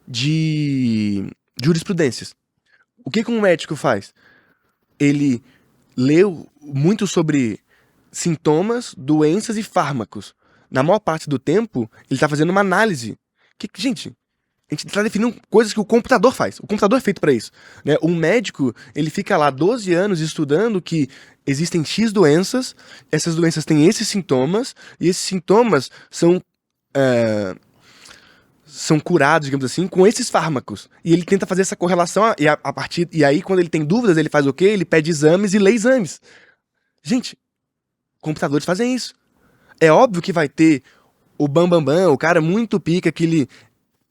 de jurisprudências. O que um médico faz? Ele leu muito sobre sintomas, doenças e fármacos. Na maior parte do tempo, ele está fazendo uma análise. Gente, a gente está definindo coisas que o computador faz. O computador é feito para isso, né? Um médico, ele fica lá 12 anos estudando que existem X doenças, essas doenças têm esses sintomas, e esses sintomas são curados, digamos assim, com esses fármacos. E ele tenta fazer essa correlação, e aí, quando ele tem dúvidas, ele faz o quê? Ele pede exames e lê exames. Gente, computadores fazem isso. É óbvio que vai ter o bambambam, o cara muito pica, que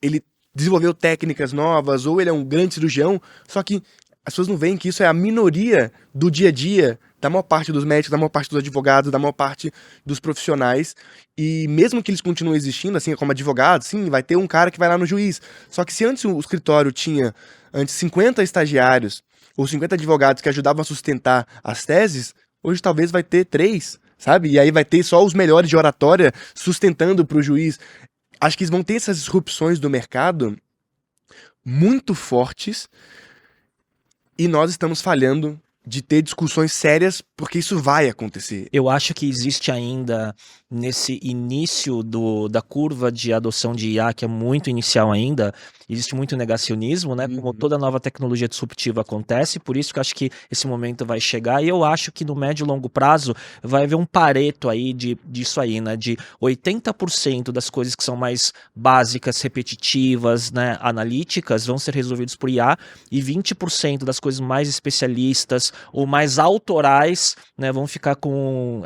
ele desenvolveu técnicas novas, ou ele é um grande cirurgião, só que as pessoas não veem que isso é a minoria do dia a dia da maior parte dos médicos, da maior parte dos advogados, da maior parte dos profissionais, e mesmo que eles continuem existindo, assim, como advogados, sim, vai ter um cara que vai lá no juiz. Só que se antes o escritório tinha 50 estagiários, ou 50 advogados que ajudavam a sustentar as teses, hoje talvez vai ter 3, sabe? E aí vai ter só os melhores de oratória sustentando para o juiz. Acho que eles vão ter essas disrupções do mercado muito fortes, e nós estamos falhando de ter discussões sérias, porque isso vai acontecer. Eu acho que existe ainda, nesse início da curva de adoção de IA, que é muito inicial ainda, existe muito negacionismo, né? Como toda nova tecnologia disruptiva acontece, por isso que eu acho que esse momento vai chegar, e eu acho que no médio e longo prazo vai haver um pareto aí disso aí, né? De 80% das coisas que são mais básicas, repetitivas, né? Analíticas, vão ser resolvidas por IA, e 20% das coisas mais especialistas ou mais autorais, né, vão ficar com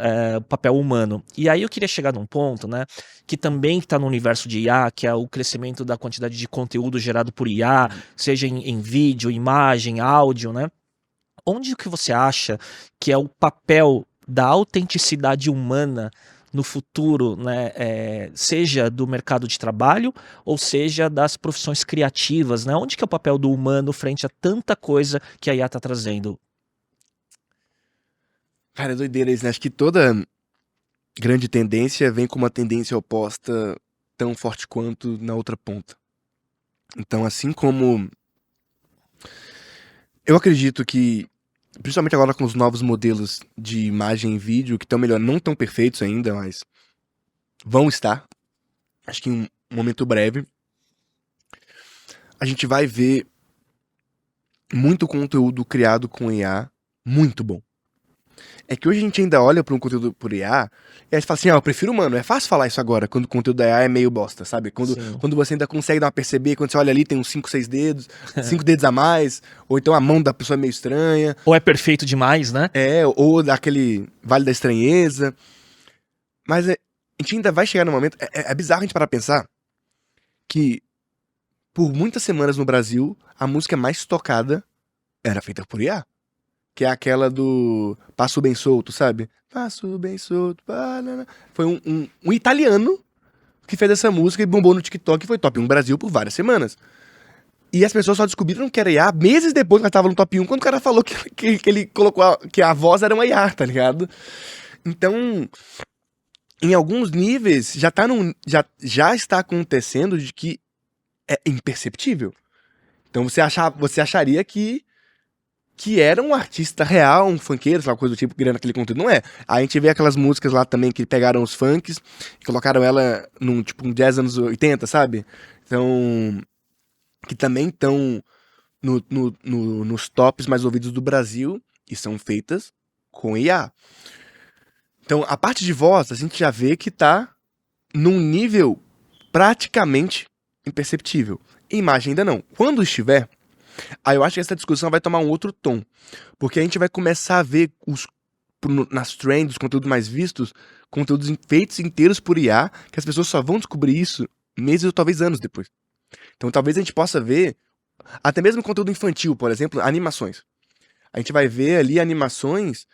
papel humano. E aí eu queria chegar num ponto, né, que também está no universo de IA, que é o crescimento da quantidade de conteúdo gerado por IA, seja em vídeo, imagem, áudio, né? Onde que você acha que é o papel da autenticidade humana no futuro, né, seja do mercado de trabalho ou seja das profissões criativas, né? Onde que é o papel do humano frente a tanta coisa que a IA está trazendo? Cara, é doideira isso, né? Acho que toda grande tendência vem com uma tendência oposta tão forte quanto na outra ponta. Então, assim como eu acredito que, principalmente agora com os novos modelos de imagem e vídeo, que estão melhor, não tão perfeitos ainda, mas vão estar, acho que em um momento breve, a gente vai ver muito conteúdo criado com IA muito bom. É que hoje a gente ainda olha para um conteúdo por IA e a gente fala assim, eu prefiro humano. É fácil falar isso agora, quando o conteúdo da IA é meio bosta, sabe? Quando você ainda consegue dar uma perceber, quando você olha ali tem uns 5, 6 dedos, 5 dedos a mais, ou então a mão da pessoa é meio estranha. Ou é perfeito demais, né? Ou daquele vale da estranheza. Mas a gente ainda vai chegar no momento... É bizarro a gente parar pra pensar que por muitas semanas no Brasil, a música mais tocada era feita por IA. Que é aquela do Passo Bem Solto, sabe? Passo Bem Solto, banana. Foi um italiano que fez essa música e bombou no TikTok e foi top 1 no Brasil por várias semanas. E as pessoas só descobriram que era IA meses depois que ela tava no top 1, quando o cara falou que ele colocou que a voz era uma IA, tá ligado? Então, em alguns níveis, já está acontecendo de que é imperceptível. Então você acharia que era um artista real, um funkeiro, sei lá, coisa do tipo, criando aquele conteúdo. Não é. Aí a gente vê aquelas músicas lá também que pegaram os funks e colocaram ela num jazz anos 80, sabe? Então, que também estão nos tops mais ouvidos do Brasil e são feitas com IA. Então, a parte de voz, a gente já vê que tá num nível praticamente imperceptível. Imagem ainda não. Quando estiver, aí eu acho que essa discussão vai tomar um outro tom. Porque a gente vai começar a ver nas trends, os conteúdos mais vistos, conteúdos feitos inteiros por IA, que as pessoas só vão descobrir isso meses ou talvez anos depois. Então talvez a gente possa ver, até mesmo conteúdo infantil, por exemplo, animações. A gente vai ver ali animações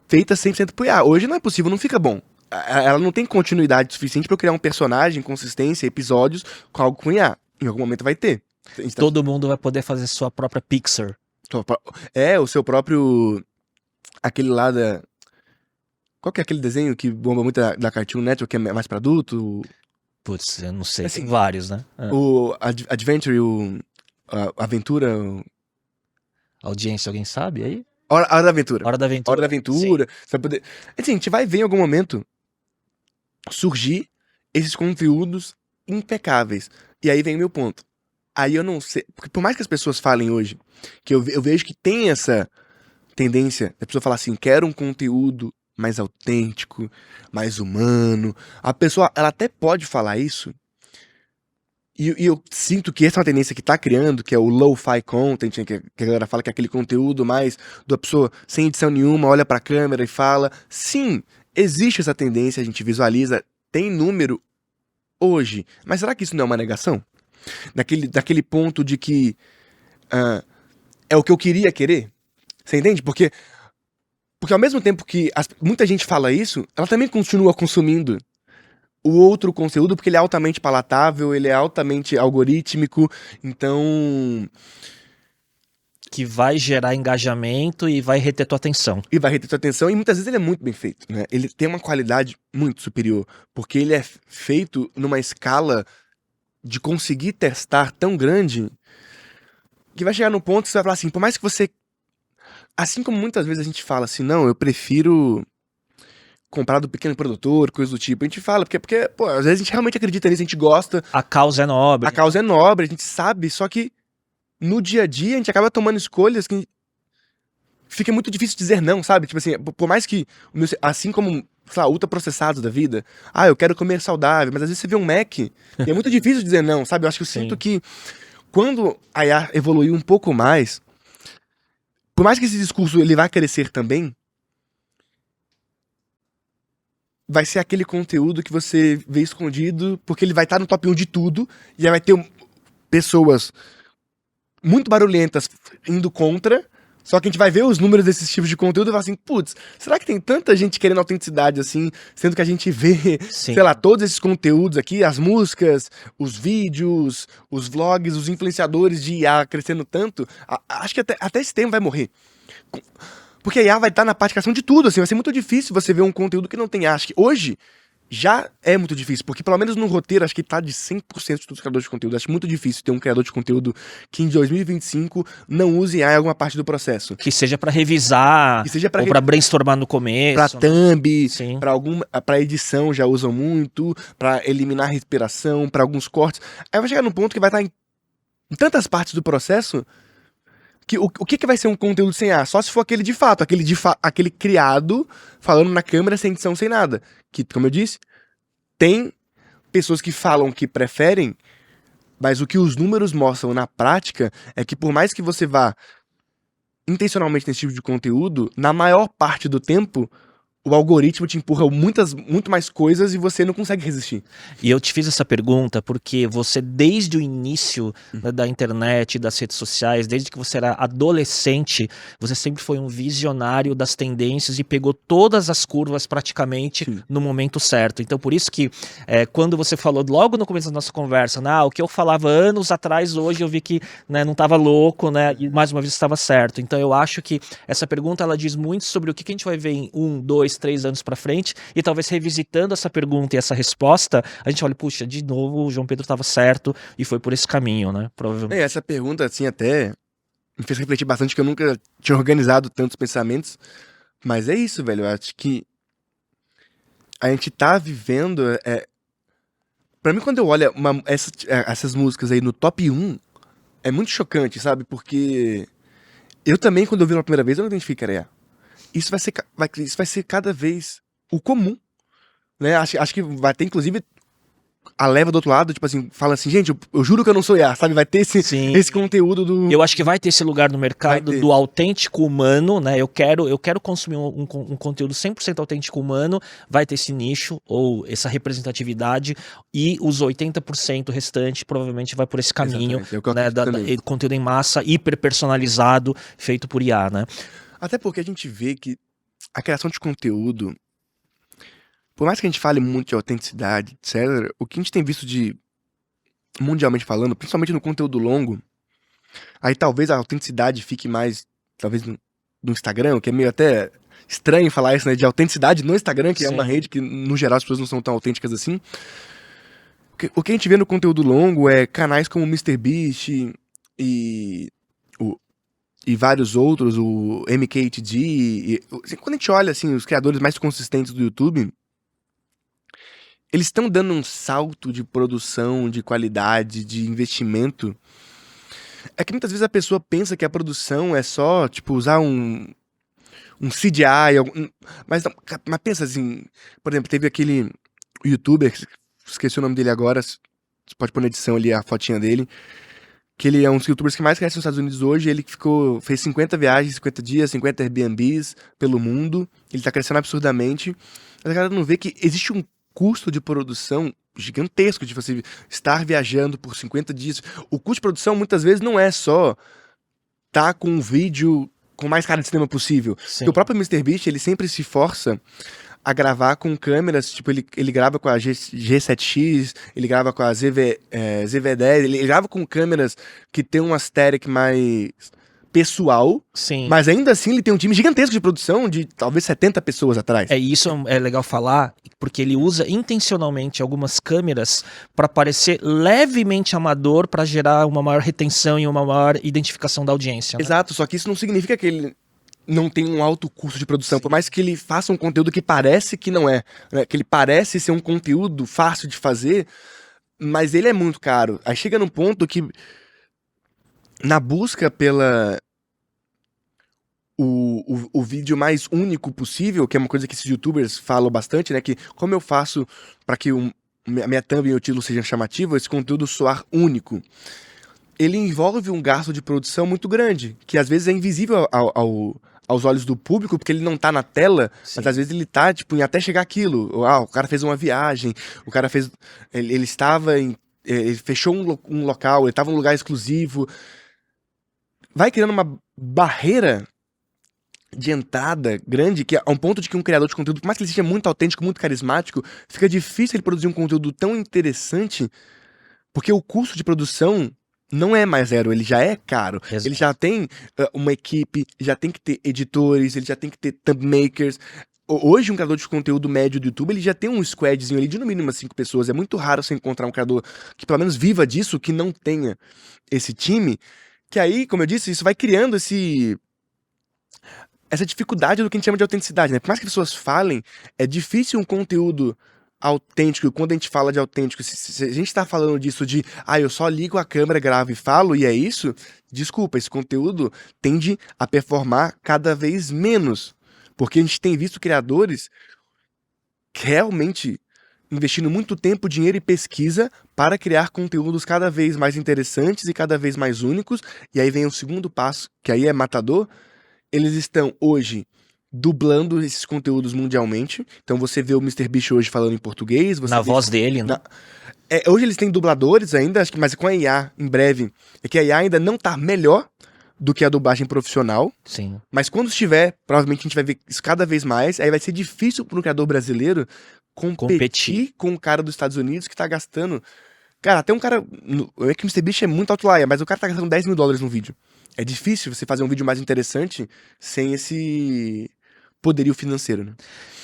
feitas 100% por IA. Hoje não é possível, não fica bom. Ela não tem continuidade suficiente pra eu criar um personagem, consistência, episódios com algo com IA. Em algum momento vai ter. A gente tá- Todo mundo vai poder fazer sua própria Pixar. o seu próprio... Aquele lá da... Qual que é aquele desenho que bomba muito da Cartoon Network, que é mais pra adulto? Putz, eu não sei, Assim, tem vários, né? O Adventure, a Aventura... Audiência, alguém sabe aí? Hora da Aventura. Hora da Aventura. Hora da Aventura. Você vai poder... Assim, a gente vai ver em algum momento surgir esses conteúdos impecáveis. E aí vem o meu ponto. Aí eu não sei... Porque por mais que as pessoas falem hoje, que eu vejo que tem essa tendência da pessoa falar assim, quero um conteúdo mais autêntico, mais humano. A pessoa, ela até pode falar isso. E eu sinto que essa é uma tendência que tá criando, que é o lo-fi content, né, que a galera fala que é aquele conteúdo mais da pessoa sem edição nenhuma, olha pra câmera e fala. Sim, existe essa tendência, a gente visualiza, tem número hoje. Mas será que isso não é uma negação? Daquele ponto de que é o que eu queria querer? Você entende? Porque ao mesmo tempo que muita gente fala isso, ela também continua consumindo o outro conteúdo, porque ele é altamente palatável, ele é altamente algorítmico, então... Que vai gerar engajamento e vai reter tua atenção. E vai reter sua atenção, e muitas vezes ele é muito bem feito, né? Ele tem uma qualidade muito superior, porque ele é feito numa escala de conseguir testar tão grande, que vai chegar no ponto que você vai falar assim, por mais que você... Assim como muitas vezes a gente fala assim, não, eu prefiro... comprar do pequeno produtor, coisa do tipo. A gente fala, porque pô, às vezes a gente realmente acredita nisso, a gente gosta. A causa é nobre. A causa é nobre, a gente sabe, só que no dia a dia a gente acaba tomando escolhas que fica muito difícil dizer não, sabe? Tipo assim, por mais que, assim como, sei lá, ultraprocessados da vida, eu quero comer saudável, mas às vezes você vê um Mac e é muito difícil dizer não, sabe? Eu acho que eu sinto que quando a IA evoluir um pouco mais, por mais que esse discurso ele vá crescer também, vai ser aquele conteúdo que você vê escondido, porque ele vai estar no top 1 de tudo, e aí vai ter pessoas muito barulhentas indo contra, só que a gente vai ver os números desses tipos de conteúdo e vai assim, putz, será que tem tanta gente querendo autenticidade assim, sendo que a gente vê, sei lá, todos esses conteúdos aqui, as músicas, os vídeos, os vlogs, os influenciadores de IA crescendo tanto, acho que até esse tema vai morrer. Porque a IA vai estar na praticação de tudo, assim, vai ser muito difícil você ver um conteúdo que não tem IA. Acho que hoje já é muito difícil, porque pelo menos no roteiro, acho que tá de 100% de todos os criadores de conteúdo. Acho muito difícil ter um criador de conteúdo que em 2025 não use IA em alguma parte do processo. Que seja pra revisar, ou pra brainstormar no começo. Pra thumb, Sim. pra edição já usam muito, pra eliminar respiração, pra alguns cortes. Aí vai chegar num ponto que vai estar em tantas partes do processo... Que, o que vai ser um conteúdo sem IA? Só se for aquele de fato, aquele criado falando na câmera sem edição, sem nada. Que, como eu disse, tem pessoas que falam que preferem, mas o que os números mostram na prática é que por mais que você vá intencionalmente nesse tipo de conteúdo, na maior parte do tempo, o algoritmo te empurra muito mais coisas e você não consegue resistir. E eu te fiz essa pergunta porque você, desde o início da internet, das redes sociais, desde que você era adolescente, você sempre foi um visionário das tendências e pegou todas as curvas praticamente no momento certo. Então, por isso que quando você falou logo no começo da nossa conversa, o que eu falava anos atrás, hoje eu vi que não estava louco, né? E mais uma vez estava certo. Então, eu acho que essa pergunta ela diz muito sobre o que a gente vai ver em 1, 2, 3 anos pra frente, e talvez revisitando essa pergunta e essa resposta, a gente olha, puxa, de novo o João Pedro estava certo e foi por esse caminho, né? Provavelmente. Essa pergunta, assim, até me fez refletir bastante, que eu nunca tinha organizado tantos pensamentos, mas é isso, velho, eu acho que a gente tá vivendo, pra mim, quando eu olho essas músicas aí no top 1, é muito chocante, sabe, porque eu também, quando eu vi pela primeira vez, eu não identifiquei que era IA. Isso vai ser cada vez o comum, né? Acho que vai ter, inclusive, a leva do outro lado, tipo assim, fala assim, gente, eu juro que eu não sou IA, sabe? Vai ter Sim. esse conteúdo do... Eu acho que vai ter esse lugar no Vai mercado ter. do autêntico humano, né? Eu quero consumir um conteúdo 100% autêntico humano, vai ter esse nicho ou essa representatividade e os 80% restante provavelmente vai por esse caminho, Exatamente, é o que eu né? acredito também. Conteúdo em massa, hiper personalizado, feito por IA, né? Até porque a gente vê que a criação de conteúdo, por mais que a gente fale muito de autenticidade, etc., o que a gente tem visto de, mundialmente falando, principalmente no conteúdo longo, aí talvez a autenticidade fique mais, talvez no Instagram, que é meio até estranho falar isso, né, de autenticidade no Instagram, que é uma Sim. rede que, no geral, as pessoas não são tão autênticas assim. O que a gente vê no conteúdo longo é canais como o MrBeast e vários outros, o MKTD. Assim, quando a gente olha assim, os criadores mais consistentes do YouTube, eles estão dando um salto de produção, de qualidade, de investimento. É que muitas vezes a pessoa pensa que a produção é só, tipo, usar um CGI, mas pensa assim, por exemplo, teve aquele youtuber, esqueci o nome dele agora, você pode pôr na edição ali a fotinha dele, que ele é um dos youtubers que mais cresce nos Estados Unidos hoje, ele fez 50 viagens, 50 dias, 50 Airbnbs pelo mundo, ele tá crescendo absurdamente, mas a galera não vê que existe um custo de produção gigantesco de você estar viajando por 50 dias. O custo de produção muitas vezes não é só tá com um vídeo com mais cara de cinema possível. Sim. Porque o próprio MrBeast, ele sempre se força a gravar com câmeras, tipo, ele grava com a G7X, ele grava com a ZV-10, ele grava com câmeras que tem uma aesthetic mais pessoal, Sim. mas ainda assim ele tem um time gigantesco de produção de talvez 70 pessoas atrás. Isso é legal falar, porque ele usa intencionalmente algumas câmeras para parecer levemente amador para gerar uma maior retenção e uma maior identificação da audiência. Né? Exato, só que isso não significa que ele não tem um alto custo de produção, por mais que ele faça um conteúdo que parece que não é, né? Que ele parece ser um conteúdo fácil de fazer, mas ele é muito caro. Aí chega num ponto que, na busca pela o vídeo mais único possível, que é uma coisa que esses youtubers falam bastante, né? Que como eu faço para que a minha thumb e o título sejam chamativos, esse conteúdo soar único. Ele envolve um gasto de produção muito grande, que às vezes é invisível aos olhos do público, porque ele não tá na tela, Sim. mas às vezes ele tá, tipo, em até chegar aquilo. O cara fez uma viagem, o cara fez... Ele estava em... Ele fechou um local, ele estava num lugar exclusivo. Vai criando uma barreira de entrada grande, que é a um ponto de que um criador de conteúdo, por mais que ele seja muito autêntico, muito carismático, fica difícil ele produzir um conteúdo tão interessante, porque o custo de produção não é mais zero, ele já é caro. Exato. Ele já tem uma equipe, já tem que ter editores, ele já tem que ter thumbmakers. Hoje, um criador de conteúdo médio do YouTube, ele já tem um squadzinho ali de no mínimo 5 pessoas. É muito raro você encontrar um criador que pelo menos viva disso, que não tenha esse time. Que aí, como eu disse, isso vai criando essa dificuldade do que a gente chama de autenticidade, né? Por mais que as pessoas falem, é difícil um conteúdo autêntico. Quando a gente fala de autêntico, se a gente tá falando disso de eu só ligo a câmera, gravo e falo, e é isso, desculpa, esse conteúdo tende a performar cada vez menos. Porque a gente tem visto criadores realmente investindo muito tempo, dinheiro e pesquisa para criar conteúdos cada vez mais interessantes e cada vez mais únicos. E aí vem o segundo passo, que aí é matador. Eles estão hoje dublando esses conteúdos mundialmente. Então você vê o MrBeast hoje falando em português. Você Na vê... voz dele, né? Hoje eles têm dubladores ainda, acho que, mas com a IA em breve. É que a IA ainda não tá melhor do que a dublagem profissional. Sim. Mas quando estiver, provavelmente a gente vai ver isso cada vez mais. Aí vai ser difícil para um criador brasileiro competir com o cara dos Estados Unidos que tá gastando... Cara, até um cara... É que o MrBeast é muito outlier, mas o cara tá gastando $10 mil no vídeo. É difícil você fazer um vídeo mais interessante sem esse poderio financeiro, né?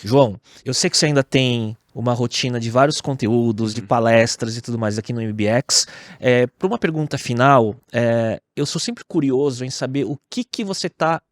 João, eu sei que você ainda tem uma rotina de vários conteúdos, de palestras e tudo mais aqui no MBX. Para uma pergunta final, eu sou sempre curioso em saber o que você está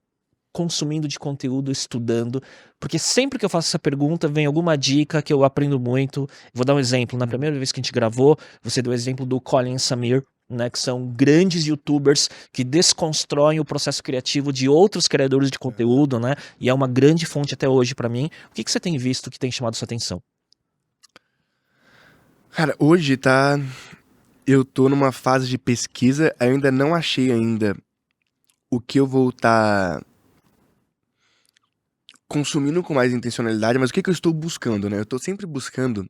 consumindo de conteúdo, estudando, porque sempre que eu faço essa pergunta vem alguma dica que eu aprendo muito. Vou dar um exemplo. Na primeira vez que a gente gravou, você deu o exemplo do Colin e Samir, né, que são grandes youtubers que desconstroem o processo criativo de outros criadores de conteúdo, né, e é uma grande fonte até hoje para mim. O que você tem visto que tem chamado sua atenção? Cara, hoje tá. Eu tô numa fase de pesquisa, eu ainda não achei ainda o que eu vou estar consumindo com mais intencionalidade, mas o que que eu estou buscando, né? Eu tô sempre buscando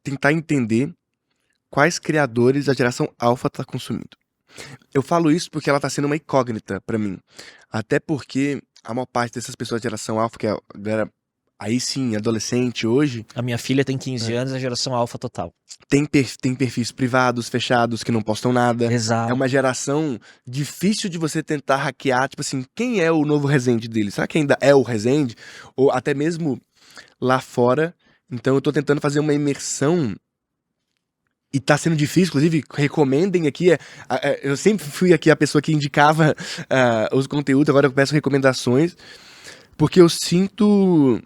tentar entender quais criadores a geração alfa tá consumindo. Eu falo isso porque ela tá sendo uma incógnita pra mim. Até porque a maior parte dessas pessoas da geração alfa, que é a galera, aí sim, adolescente hoje, A minha filha tem 15 anos, a geração alfa total. tem perfis privados, fechados, que não postam nada. É Exato. uma geração difícil de você tentar hackear, tipo assim, quem é o novo Resende dele? Será que ainda é o Resende? Ou até mesmo lá fora. Então eu tô tentando fazer uma imersão e tá sendo difícil, inclusive, recomendem aqui. Eu sempre fui aqui a pessoa que indicava os conteúdos, agora eu peço recomendações, porque eu sinto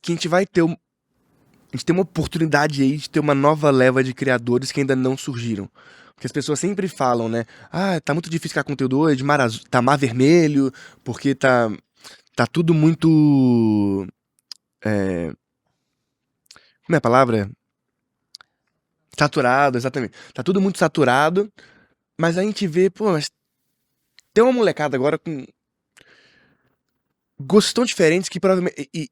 que a gente vai ter. A gente tem uma oportunidade aí de ter uma nova leva de criadores que ainda não surgiram. Porque as pessoas sempre falam, né? Ah, tá muito difícil criar conteúdo hoje, tá mar vermelho, porque tá tudo muito. Como é a palavra? Saturado, exatamente. Tá tudo muito saturado, mas a gente vê, pô, mas tem uma molecada agora com gostos tão diferentes que provavelmente. E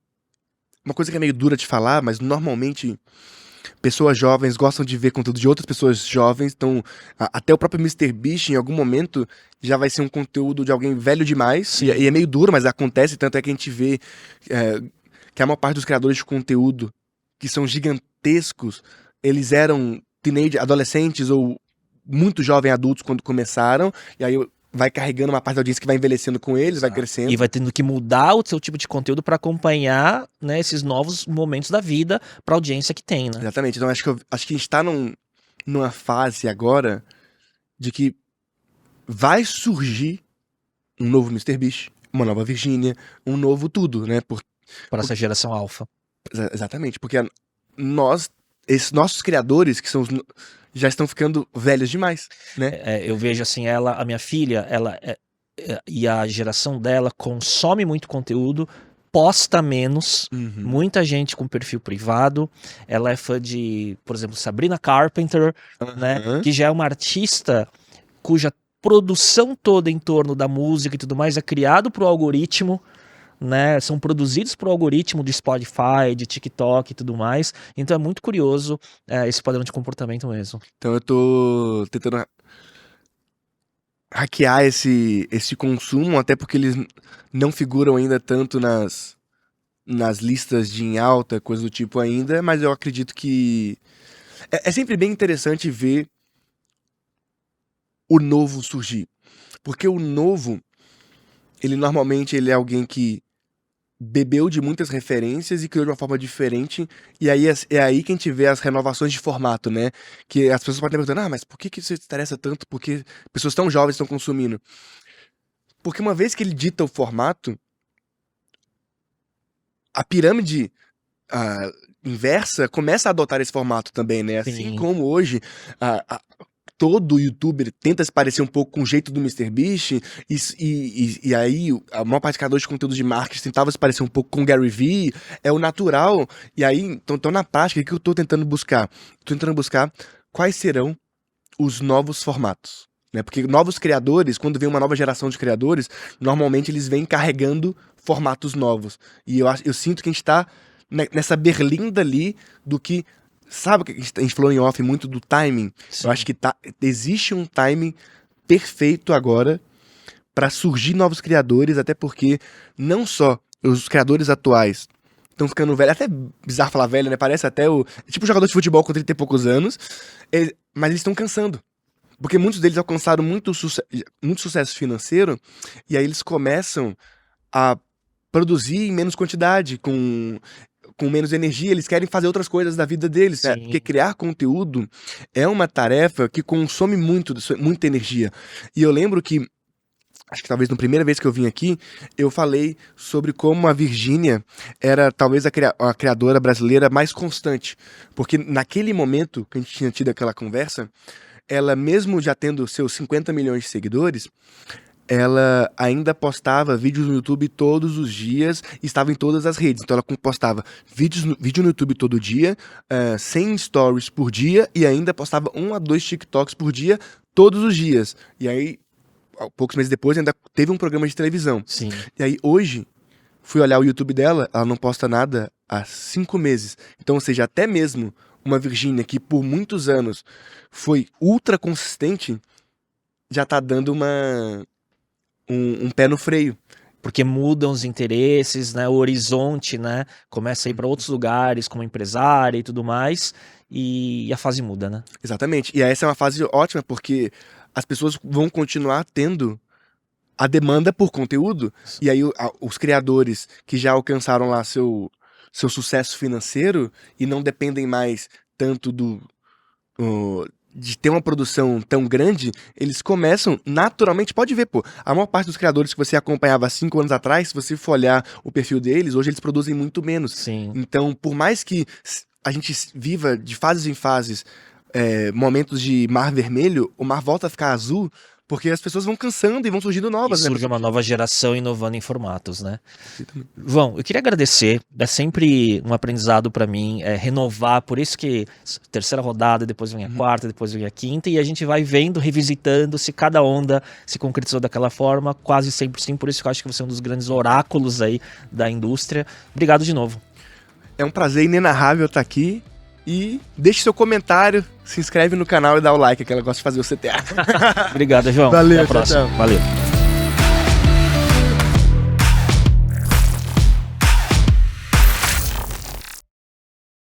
uma coisa que é meio dura de falar, mas normalmente pessoas jovens gostam de ver conteúdo de outras pessoas jovens, então até o próprio MrBeast em algum momento já vai ser um conteúdo de alguém velho demais, e é meio duro, mas acontece, tanto é que a gente vê que a maior parte dos criadores de conteúdo que são gigantescos, eles eram adolescentes ou muito jovens adultos quando começaram, e aí vai carregando uma parte da audiência que vai envelhecendo com eles, vai crescendo. E vai tendo que mudar o seu tipo de conteúdo para acompanhar, né, esses novos momentos da vida para a audiência que tem, né? Exatamente. Então acho que a gente tá numa fase agora de que vai surgir um novo MrBeast, uma nova Virgínia, um novo tudo, né? Para essa geração alfa. Exatamente, porque esses nossos criadores, que são já estão ficando velhos demais, né? Eu vejo assim, a minha filha, e a geração dela consome muito conteúdo, posta menos, muita gente com perfil privado, ela é fã de, por exemplo, Sabrina Carpenter, né, que já é uma artista cuja produção toda em torno da música e tudo mais é criado pro algoritmo, né, são produzidos por algoritmo de Spotify, de TikTok e tudo mais, então é muito curioso esse padrão de comportamento mesmo. Então eu tô tentando hackear esse consumo, até porque eles não figuram ainda tanto nas listas de em alta, coisa do tipo ainda, mas eu acredito que é sempre bem interessante ver o novo surgir, porque o novo, ele normalmente é alguém que bebeu de muitas referências e criou de uma forma diferente, e aí é aí que a gente vê as renovações de formato, né? Que as pessoas podem estar perguntando, mas por que isso se interessa tanto? Porque pessoas tão jovens estão consumindo. Porque uma vez que ele dita o formato, a pirâmide inversa começa a adotar esse formato também, né? Assim Sim. como hoje todo youtuber tenta se parecer um pouco com o jeito do MrBeast, e aí a maior parte de criadores de conteúdo de marketing tentava se parecer um pouco com o Gary Vee, é o natural, e aí, então na prática, o que eu tô tentando buscar? Tô tentando buscar quais serão os novos formatos, né? Porque novos criadores, quando vem uma nova geração de criadores, normalmente eles vêm carregando formatos novos, e eu sinto que a gente tá nessa berlinda ali do que. Sabe que a gente falou em off muito do timing? Sim. Eu acho que existe um timing perfeito agora para surgir novos criadores, até porque não só os criadores atuais estão ficando velhos, até bizarro falar velho, né? Parece até tipo um jogador de futebol com 30 e poucos anos, mas eles estão cansando. Porque muitos deles alcançaram muito sucesso financeiro, e aí eles começam a produzir em menos quantidade, com menos energia, eles querem fazer outras coisas da vida deles, né? Porque criar conteúdo é uma tarefa que consome muita energia. E eu lembro que, acho que talvez na primeira vez que eu vim aqui, eu falei sobre como a Virgínia era talvez a criadora brasileira mais constante. Porque naquele momento que a gente tinha tido aquela conversa, ela mesmo já tendo seus 50 milhões de seguidores, ela ainda postava vídeos no YouTube todos os dias e estava em todas as redes. Então ela postava vídeo no YouTube todo dia, 100 stories por dia e ainda postava 1 a 2 TikToks por dia, todos os dias. E aí, poucos meses depois, ainda teve um programa de televisão. Sim. E aí hoje, fui olhar o YouTube dela, ela não posta nada há 5 meses. Então, ou seja, até mesmo uma Virgínia que por muitos anos foi ultra consistente, já tá dando um pé no freio. Porque mudam os interesses, né? O horizonte, né? Começa a ir para outros lugares, como empresária e tudo mais, e a fase muda, né? Exatamente. E essa é uma fase ótima, porque as pessoas vão continuar tendo a demanda por conteúdo, e aí os criadores que já alcançaram lá seu sucesso financeiro e não dependem mais tanto de ter uma produção tão grande, eles começam naturalmente, pode ver, pô, a maior parte dos criadores que você acompanhava há 5 anos atrás, se você for olhar o perfil deles, hoje eles produzem muito menos. Sim. Então, por mais que a gente viva de fases em fases momentos de mar vermelho, o mar volta a ficar azul, porque as pessoas vão cansando e vão surgindo novas. E surge uma nova geração inovando em formatos, né? Vão, eu queria agradecer, é sempre um aprendizado para mim, renovar, por isso que terceira rodada, depois vem a quarta, depois vem a quinta, e a gente vai vendo, revisitando se cada onda se concretizou daquela forma, quase sempre sim, por isso que eu acho que você é um dos grandes oráculos aí da indústria. Obrigado de novo. É um prazer inenarrável estar aqui. E deixe seu comentário, se inscreve no canal e dá o like, que ela gosta de fazer o CTA. Obrigado, João. Valeu, até a próxima. tchau. Valeu.